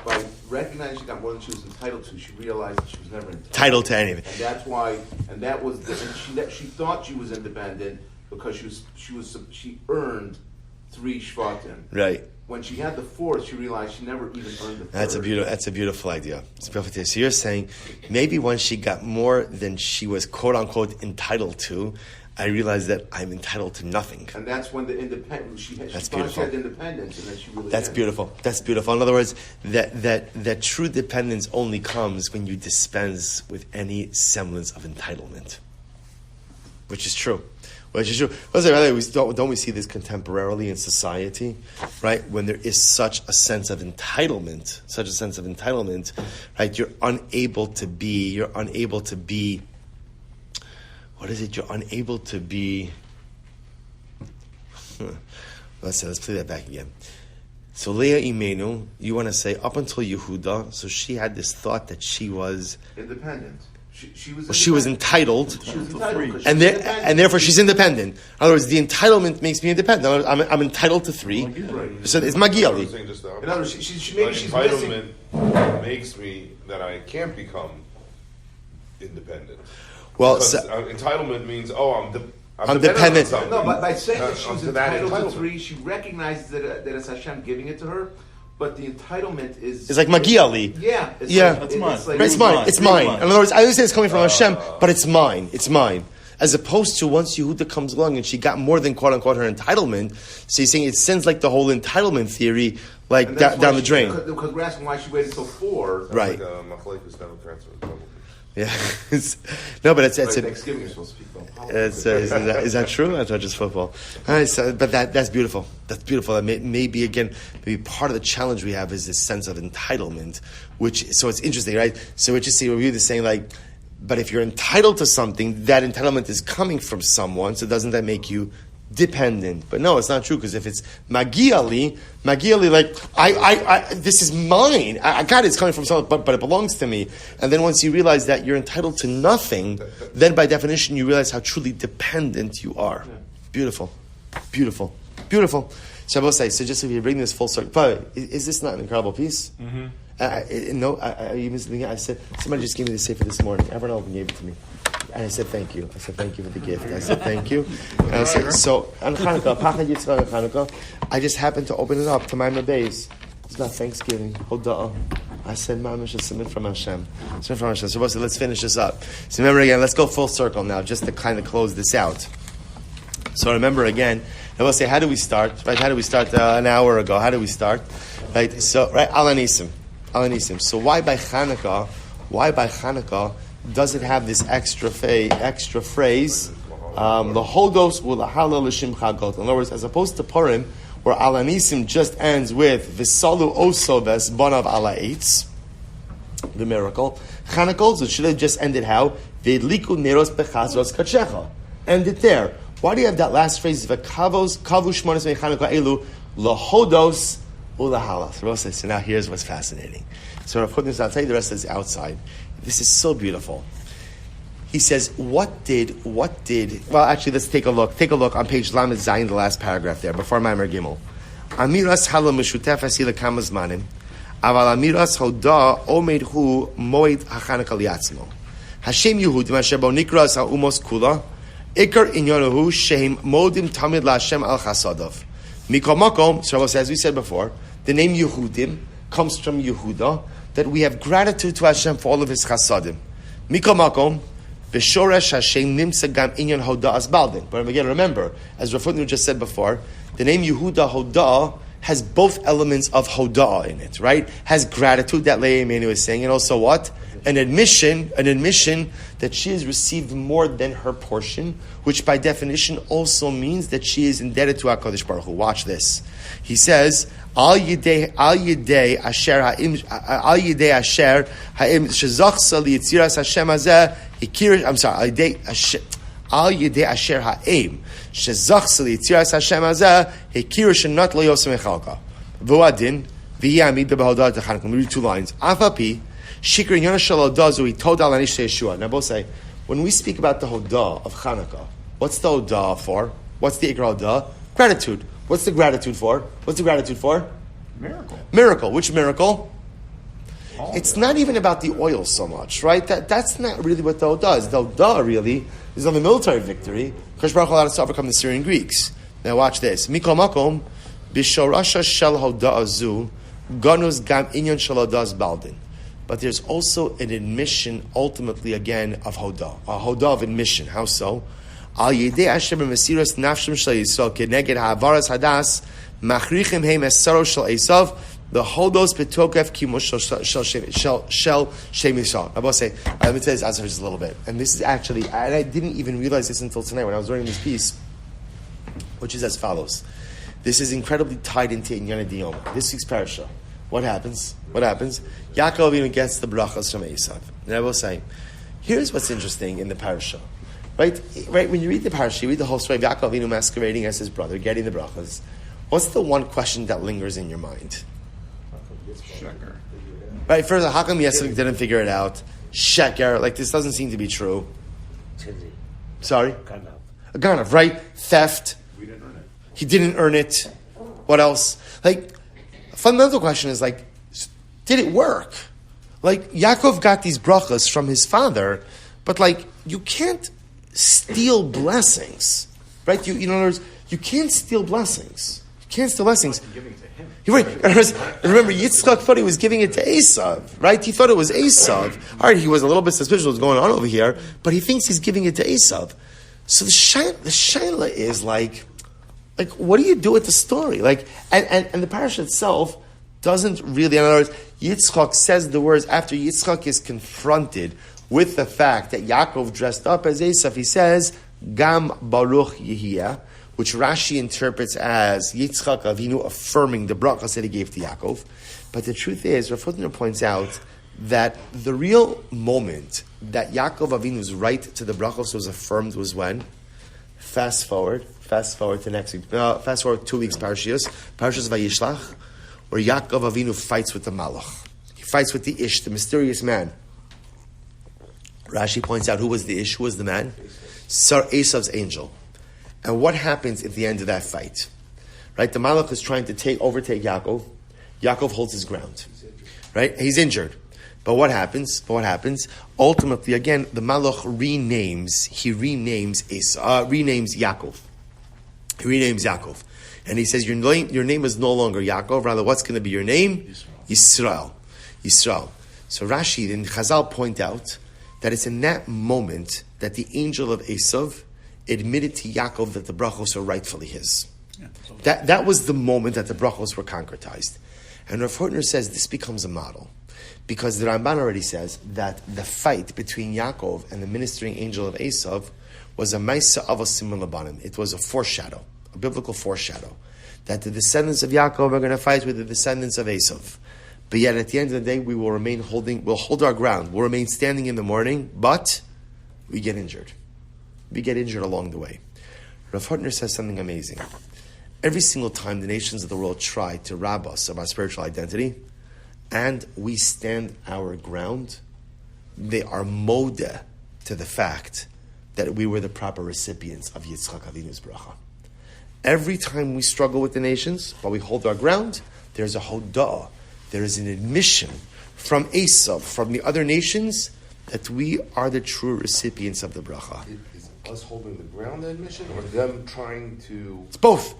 By recognizing she got more than she was entitled to, she realized that she was never entitled to anything. And that's why, and that was she thought she was independent because she earned 3 shvatim. Right. When she had the 4th, she realized she never even earned the 3rd. That's a beautiful idea. It's a beautiful idea. So you're saying maybe when she got more than she was quote unquote entitled to, I realized that I'm entitled to nothing. And that's when the independence, she thought she had independence, and then she really That's did. beautiful. That's beautiful. In other words, that true dependence only comes when you dispense with any semblance of entitlement. Which is true. Listen, don't we see this contemporarily in society, right? When there is such a sense of entitlement, right? You're unable to be. What is it? You're unable to be. Let's play that back again. So Leah Imenu, you want to say up until Yehuda, so she had this thought that she was independent. She was entitled. She was entitled and therefore she's independent. In other words, the entitlement makes me independent. I'm entitled to 3. Right. So it's Magiali. In other words, maybe she's missing. Entitlement makes me that I can't become independent. Well, entitlement means I'm dependent. No, but by saying that she was entitled to 3, she recognizes that it's Hashem giving it to her. But the entitlement is... It's like Magiali. Yeah. That's mine. It's mine. In other words, I always say it's coming from Hashem, but it's mine. It's mine. As opposed to once Yehuda comes along and she got more than quote-unquote her entitlement, so he's saying it sends like the whole entitlement theory like down the drain. Because we're asking why she waited till 4. Right. Like Yeah. No, but it's Thanksgiving you're supposed to speak about is that true? I thought just football. All right, but that's beautiful. That's beautiful. That maybe part of the challenge we have is this sense of entitlement, so it's interesting, right? So we're saying like, but if you're entitled to something, that entitlement is coming from someone, so doesn't that make you dependent? But no, it's not true, because if it's Magiali, like I this is mine. I got it. It's coming from someone, but it belongs to me. And then once you realize that you're entitled to nothing, then by definition you realize how truly dependent you are. Yeah. Beautiful. Shabbos say. So just if you bring this full circle, but is this not an incredible piece? Mm-hmm. No, you missed the. I said somebody just gave me the sefer this morning. Everyone else gave it to me. And I said thank you. I said thank you for the gift. I said thank you. And I said, so on Hanukkah, Pachad Yitzchak on Hanukkah, I just happened to open it up to my Beis. It's not Thanksgiving. Hoda'ah. I said, Mama should submit from Hashem. So let's finish this up. So remember again, let's go full circle now, just to kind of close this out. So remember again, I will say, how do we start? Right? How do we start an hour ago? How do we start? Right? So, right, Alanisim. So why by Hanukkah does it have this extra phrase? The hodos ulahala l'shim chagot. In other words, as opposed to Purim, where Alanisim just ends with v'salu oso v'esbonav ala eitz, the miracle. Chanukah, it should have just ended how? V'edliku neros bechazros kachecha. End it there. Why do you have that last phrase? V'kavu shmones me'Chanukah elu lahodos ulahala. So now here's what's fascinating. So Rav Chutnis, I'll tell you the rest is outside. This is so beautiful. He says, what did, well, actually, let's take a look. Take a look on page Lamed Zayin, the last paragraph there, before Maimer Gimel. Amiras hala meshutef asila kamazmanim, aval amiras hoda omed hu moed hachanukah liatzmo. Hashem Yehudim asher bo nikras ha'umos kula, Ikar inyonahu sheim modim tamid laHashem al chasadav. Mikol makom, so as we said before, the name Yehudim comes from Yehuda, that we have gratitude to Hashem for all of His chasadim. Mikol makom, b'shoresh Hashem nimsa gam inyon hoda as baldin. But again, remember, as Rafutnu just said before, the name Yehuda Hoda has both elements of Hoda in it, right? Has gratitude that Leah Imenu is saying, and also what? An admission that she has received more than her portion, which by definition also means that she is indebted to HaKadosh Baruch Hu. Watch this. He says, Al yidei asher ha'im shezachsa liyitziras Hashem hazeh hikirish. I'm sorry. Al yidei asher ha'im shezachsa liyitziras Hashem hazeh hikirish not lo yosem echalka. V'uadin v'yamid be'hodat techanuk. Let me read 2 lines. Afapi. Shikr Yonah Shalo Dazu, he told Al Anish Yeshua. Now both say, when we speak about the Hodah of Hanukkah, what's the Hodah for? What's the Ikra Hodah? Gratitude. What's the gratitude for? Miracle. Which miracle? It's not even about the oil so much, right? That's not really what the Hodah is. The Hodah really is on the military victory. Kosh Baruch Hu allowed us to overcome the Syrian Greeks. Now watch this. Mikol Makom, Bishorasha Shel Hodah Azu, Ganus Gam Inyan Shel Hodah's Baldin. But there's also an admission, ultimately, again, of Hodah. A Hodah of admission. How so? Al yedei Hashem mesiras nafshim shel Yisrael keneged ha'avaras hadas machrichem heim esaro shel Esav the Hodos betokef kimush shel Shem Yisrael. I will say, let me tell you this answer just a little bit. And this is actually, and I didn't even realize this until tonight when I was learning this piece, which is as follows. This is incredibly tied into Inyan Diyom. This week's parasha. What happens? Yaakov even gets the brachas from Esav. And I will say, here's what's interesting in the parasha. Right? When you read the parasha, you read the whole story of Yaakov Avinu masquerading as his brother, getting the brachas. What's the one question that lingers in your mind? Sheker. Right? First, how come Yisrael didn't figure it out? Sheker. Like, this doesn't seem to be true. Sorry? Ganav, right? Theft. We didn't earn it. He didn't earn it. What else? Like, a fundamental question is like, did it work? Like, Yaakov got these brachas from his father, but like, you can't steal blessings, right? In other words, you can't steal blessings. You can't steal blessings. Giving to him. Right. Remember, Yitzchak thought he was giving it to Esav, right? He thought it was Esav. All right, he was a little bit suspicious of what's going on over here, but he thinks he's giving it to Esav. So the shaila is like, what do you do with the story? Like, and the parasha itself doesn't really, in other words, Yitzchak says the words after Yitzchak is confronted with the fact that Yaakov dressed up as Esav. He says, Gam Baruch Yehiyah, which Rashi interprets as Yitzchak Avinu affirming the brachas that he gave to Yaakov. But the truth is, Rav Hutner points out that the real moment that Yaakov Avinu's right to the brachos was affirmed was when? Fast forward to next week. Fast forward 2 weeks, Parashas Vayishlach, where Yaakov Avinu fights with the Malach. He fights with the Ish, the mysterious man. Rashi points out who was the Ish, who was the man? Esav's angel. And what happens at the end of that fight? Right, the Malach is trying to overtake Yaakov. Yaakov holds his ground. Right, he's injured. But what happens? Ultimately, again, the Malach renames Yaakov. He renames Yaakov. And he says, your name is no longer Yaakov, rather what's going to be your name? Yisrael. So Rashi and Chazal point out that it's in that moment that the angel of Esav admitted to Yaakov that the brachos are rightfully his. Yeah, that was the moment that the brachos were concretized. And Rav Hutner says this becomes a model. Because the Ramban already says that the fight between Yaakov and the ministering angel of Esav was a Maisa Avasim Labanim. It was a foreshadow, a biblical foreshadow, that the descendants of Yaakov are going to fight with the descendants of Esav. But yet at the end of the day, we'll hold our ground. We'll remain standing in the morning, but we get injured. We get injured along the way. Rav Hutner says something amazing. Every single time the nations of the world try to rob us of our spiritual identity, and we stand our ground, they are modeh to the fact that we were the proper recipients of Yitzchak Avinu's bracha. Every time we struggle with the nations, but we hold our ground, there's a hodah, there is an admission from Esav, from the other nations, that we are the true recipients of the bracha. us holding the ground admission, or them trying to? It's both.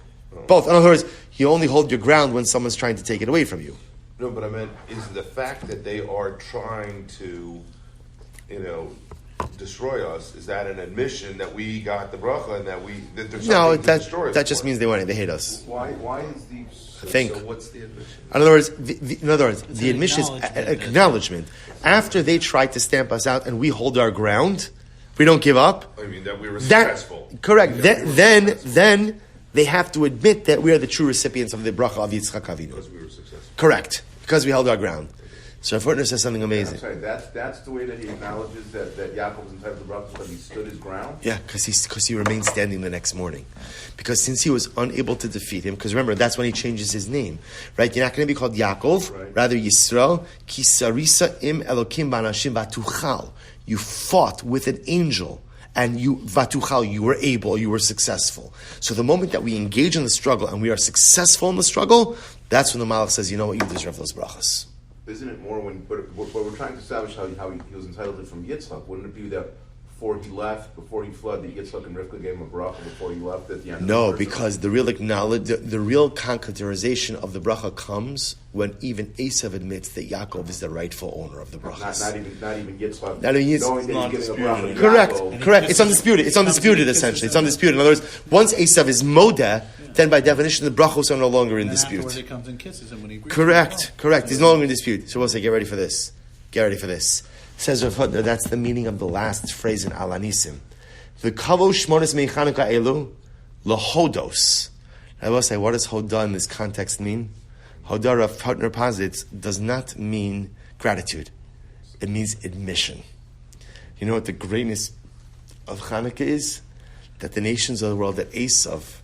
Both. In other words, you only hold your ground when someone's trying to take it away from you. No, but I meant, is the fact that they are trying to, destroy us, is that an admission that we got the bracha and that there's something to destroy us that just for? means they hate us. Why is the... I think. So what's the admission? In other words, the admission is acknowledgement. After they try to stamp us out and we hold our ground, we don't give up. I mean, that we were successful. Correct. Then they have to admit that we are the true recipients of the bracha of Yitzchak Avinu. Because we were successful. Correct. Because we held our ground. So Rav Hutner says something amazing. I'm sorry, that's the way that he acknowledges that Yaakov was entitled to the bracha, because he stood his ground? Yeah, because he remained standing the next morning. Because since he was unable to defeat him, because remember, that's when he changes his name. Right? You're not going to be called Yaakov, right. Rather Yisrael. Ki sarisa im Elokim banashim vatuchal. You fought with an angel. And you were able, you were successful. So the moment that we engage in the struggle and we are successful in the struggle, that's when the Malach says, you know what, you deserve those brachas. Isn't it more but we're trying to establish how he was entitled to it from Yitzchak? Wouldn't it be that before he fled, that Yitzchak and Rivka gave him a bracha before he left at the end? No, because the real acknowledge, the real concretization of the bracha comes when even Esav admits that Yaakov is the rightful owner of the brachas. Not even Yitzchak. Not even Yitzchak. Knowing that he's giving a bracha to Correct. Yaakov. It's undisputed. It's undisputed, essentially. It's undisputed. In other words, once Esav is modeh, then by definition the brachos are no longer in dispute. Afterwards he comes and kisses him when he agrees. Correct. He's no longer in dispute. So we'll say, get ready for this. Says Rav Hutner, that's the meaning of the last phrase in Al Anisim. The kavo shmonis meichanukah elu lahodos. I will say, what does hodah in this context mean? Hodah, Rav Hutner posits, does not mean gratitude. It means admission. You know what the greatness of Chanukah is? That the nations of the world, that Esav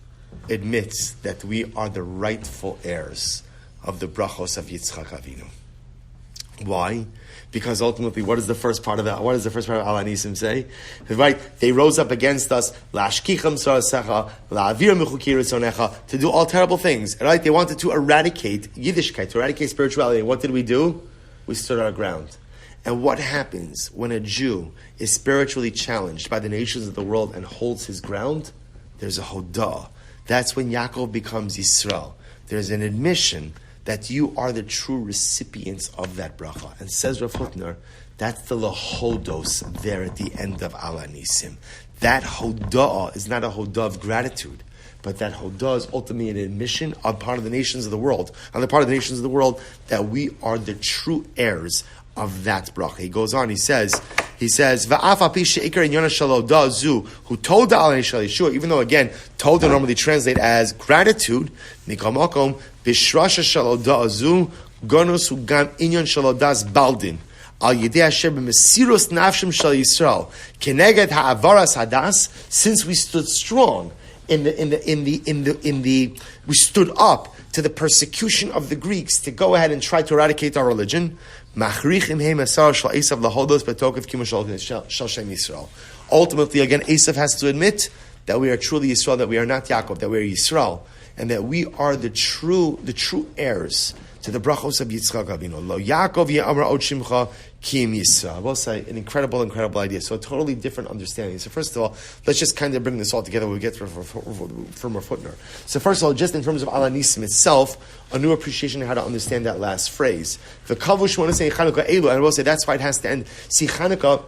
admits that we are the rightful heirs of the brachos of Yitzchak Avinu. Why? Because ultimately, what does the first part of Al Anisim say? Right? They rose up against us, to do all terrible things. Right? They wanted to eradicate Yiddishkeit, to eradicate spirituality. And what did we do? We stood our ground. And what happens when a Jew is spiritually challenged by the nations of the world and holds his ground? There's a hodah. That's when Yaakov becomes Yisrael. There's an admission that you are the true recipients of that bracha. And says Rav Hutner, that's the lahodos there at the end of Al Anisim. That hodah is not a hodah of gratitude, but that hodah is ultimately an admission on part of the nations of the world, that we are the true heirs of that bracha. He goes on, he says, Va'af api she'ikar inyana shalodah zu, who told Al Yeshua, even though again, told to normally translate as gratitude, mikamakom, bishrasha shalodah zu, gonus ugam inyan shalodas baldin, al yedei Hashem b'mesirus nafshim shal Yisrael, keneged ha'avaras hadas, since we stood strong we stood up to the persecution of the Greeks to go ahead and try to eradicate our religion. Ultimately, again, Esav has to admit that we are truly Yisrael, that we are not Yaakov, that we are Yisrael, and that we are the true heirs to the brachos of Yitzchak Avinu. Lo Yaakov ye'amar od shimcha ki im Yisrael. I will say an incredible idea. So a totally different understanding. So first of all, let's just kind of bring this all together when we get from Rav Hutner. So first of all, just in terms of Al Anisim itself, a new appreciation of how to understand that last phrase. The kavush want to say Chanukah elu, and I will say that's why it has to end. See, Chanukah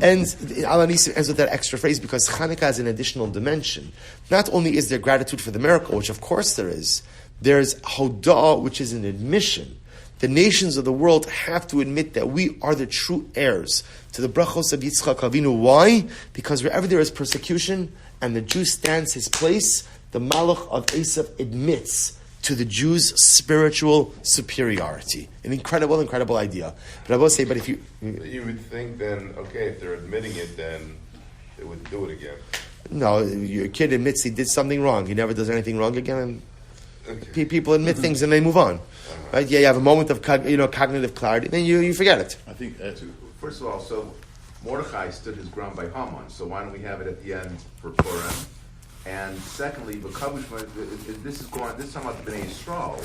ends, Al Anisim ends with that extra phrase because Chanukah has an additional dimension. Not only is there gratitude for the miracle, which of course there is, there's hodah, which is an admission. The nations of the world have to admit that we are the true heirs to the brachos of Yitzchak Avinu. Why? Because wherever there is persecution and the Jew stands his place, the Malach of Esav admits to the Jews' spiritual superiority. An incredible idea. But I will say, if you would think then, okay, if they're admitting it, then they wouldn't do it again. No, your kid admits he did something wrong. He never does anything wrong again. Okay. People admit things and they move on. Right? Yeah, you have a moment of cognitive clarity, then you forget it. I think first of all, so Mordechai stood his ground by Haman, so why don't we have it at the end for Purim? And secondly, this is talking about the Bnei Yisrael.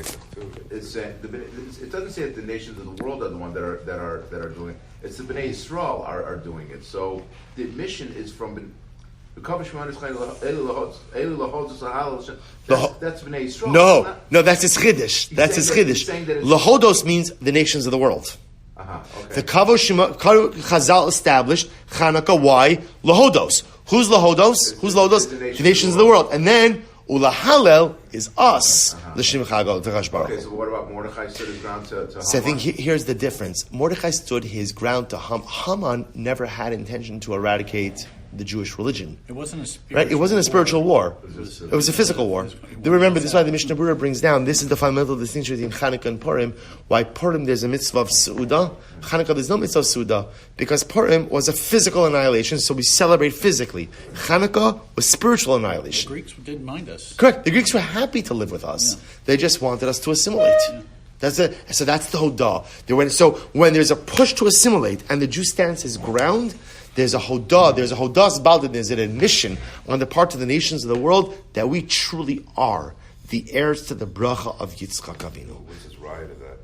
It doesn't say that the nations of the world are the ones that are doing it. It's the Bnei Yisrael are doing it. So the admission is from That's Bnei Yisrael. No, that's his chiddush. That's his chiddush. Lahodos means the nations of the world. Okay. The Chazal established Chanukah. Why? Lahodos. Who's Lahodos? Who's Lahodos? The nations of the world. And then Ulahalel is us. L'shem Chagol V'chash Baruch. Okay, so what about Mordechai stood his ground to Haman? So I think here's the difference. Mordechai stood his ground to Haman. Haman never had intention to eradicate the Jewish religion. It wasn't a spiritual Right? It wasn't a spiritual war. It was a physical war. Do remember, this is why the Mishnah Berurah brings down, this is the fundamental distinction between Chanukah and Purim. Why Purim there's a mitzvah of Seudah, Chanukah there's no mitzvah of Seudah. Because Purim was a physical annihilation, so we celebrate physically. Chanukah was spiritual The annihilation. Greeks didn't mind us. Correct. The Greeks were happy to live with us. Yeah. They just wanted us to assimilate. Yeah. That's it. So that's the Hodah. So when there's a push to assimilate and the Jew stands his ground, there's a Hodah. There's a Hodah's Baldin. There's an admission on the part of the nations of the world that we truly are the heirs to the bracha of Yitzchak Avinu. What's his riot of that?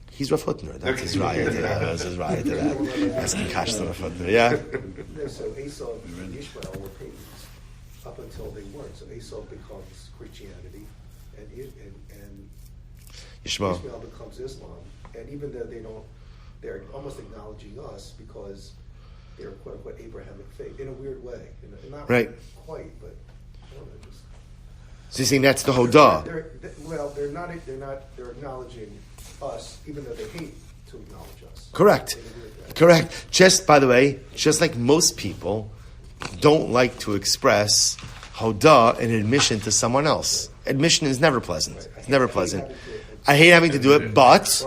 He's Rav Hutner. That's his riot to that. That's his riot to that. That's Kinkash to Rav Hutner. Yeah. So Esau and Ishmael were pagans up until they weren't. So Esau becomes Christianity, and Ishmael becomes Islam. And even though they're almost acknowledging us because they're quote unquote Abrahamic faith in a weird way. Not right. Quite, but I don't know. So you're saying that's the Hodah. They're acknowledging us, even though they hate to acknowledge us. Correct. Correct. Just, by the way, just like most people don't like to express Hodah in admission to someone else. Admission is never pleasant. It's never pleasant. I hate having to do it, but...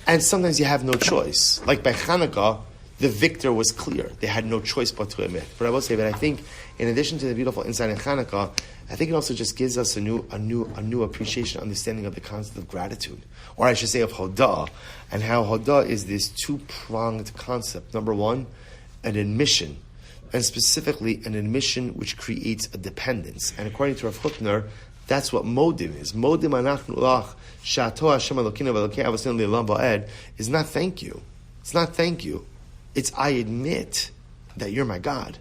And sometimes you have no choice. Like by Chanukah, the victor was clear. They had no choice but to admit. But I will say that I think, in addition to the beautiful insight in Chanukah, I think it also just gives us a new appreciation, understanding of the concept of gratitude, or I should say of Hodah, and how Hodah is this two-pronged concept. Number one, an admission, and specifically an admission which creates a dependence. And according to Rav Hutner, that's what modim is. Modim anachnu lach shato Hashem Elokeinu v'Elokei Avosenu le'olam va'ed is not thank you. It's not thank you. It's I admit that you're my God.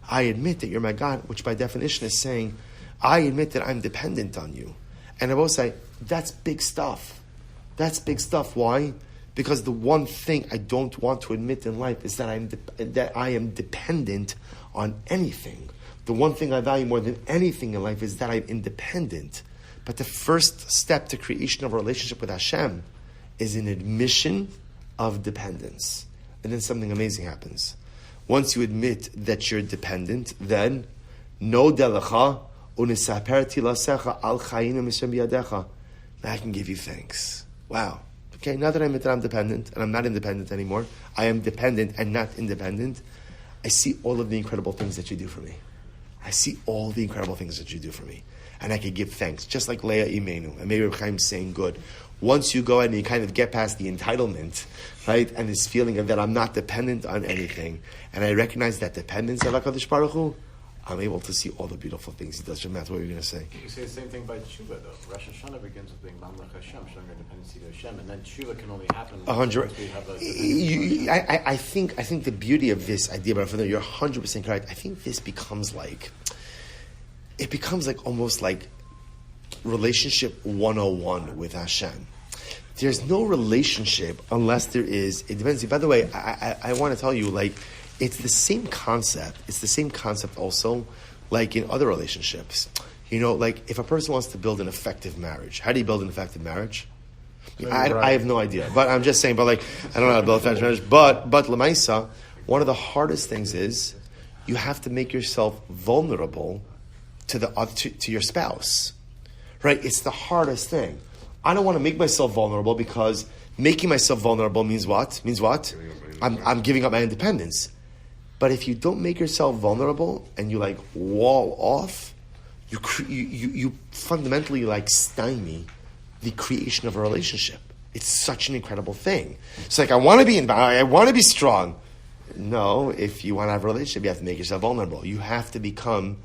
I admit that you're my God, which by definition is saying, I admit that I'm dependent on you. And I will say, that's big stuff. That's big stuff. Why? Because the one thing I don't want to admit in life is that I am dependent on anything. The one thing I value more than anything in life is that I'm independent. But the first step to creation of a relationship with Hashem is an admission of dependence. And then something amazing happens. Once you admit that you're dependent, then no delecha unisaperti lasecha al chayinu mishem biyadecha. Now I can give you thanks. Wow. Okay, now that I admit that I'm dependent and I'm not independent anymore, I am dependent and not independent. I see all of the incredible things that you do for me. I see all the incredible things that you do for me. And I can give thanks, just like Leah Imenu. And maybe Reb Chaim's saying good. Once you go ahead and you kind of get past the entitlement, right, and this feeling of that I'm not dependent on anything, and I recognize that dependence of HaKadosh Baruch Hu, I'm able to see all the beautiful things He does. That's what you're going to say. You say the same thing by Tshuva, though. Rosh Hashanah begins with being Mamlech Hashem, showing your dependency to Hashem, and then Tshuva can only happen once we have a I think the beauty of this idea, but you're 100% correct. I think this becomes like almost like relationship 101 with Hashem. There's no relationship unless there is a dependency. By the way, I want to tell you, like, it's the same concept. It's the same concept also, like in other relationships. You know, like if a person wants to build an effective marriage, how do you build an effective marriage? I have no idea, but I'm just saying. But like, I don't know how to build an effective marriage. But Lamaisa, one of the hardest things is you have to make yourself vulnerable to your spouse, right? It's the hardest thing. I don't want to make myself vulnerable because making myself vulnerable means what? I'm giving up my independence. But if you don't make yourself vulnerable and you like wall off, you fundamentally like stymie the creation of a relationship. It's such an incredible thing. It's like I want to be strong. No, if you want to have a relationship, you have to make yourself vulnerable. You have to become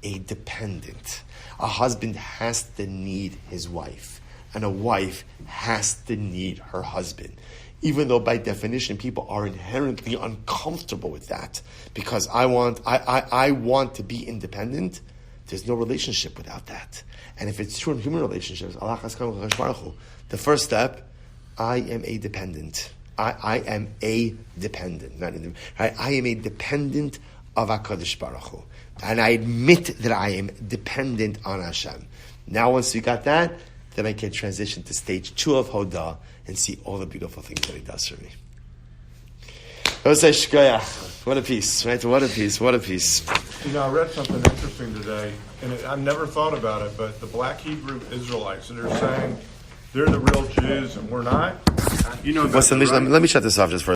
a dependent. A husband has to need his wife. and a wife has to need her husband. Even though by definition people are inherently uncomfortable with that, because I want to be independent. There's no relationship without that. And if it's true in human relationships, the first step, I am a dependent. I am a dependent. I am a dependent of HaKadosh Baruch Hu. And I admit that I am dependent on Hashem. Now once you got that, then I can transition to stage 2 of Hodah and see all the beautiful things that he does for me. What a piece, right? What a piece, what a piece. You know, I read something interesting today, and I never thought about it, but the black Hebrew Israelites, and they're saying they're the real Jews and we're not. You know, Let me shut this off just for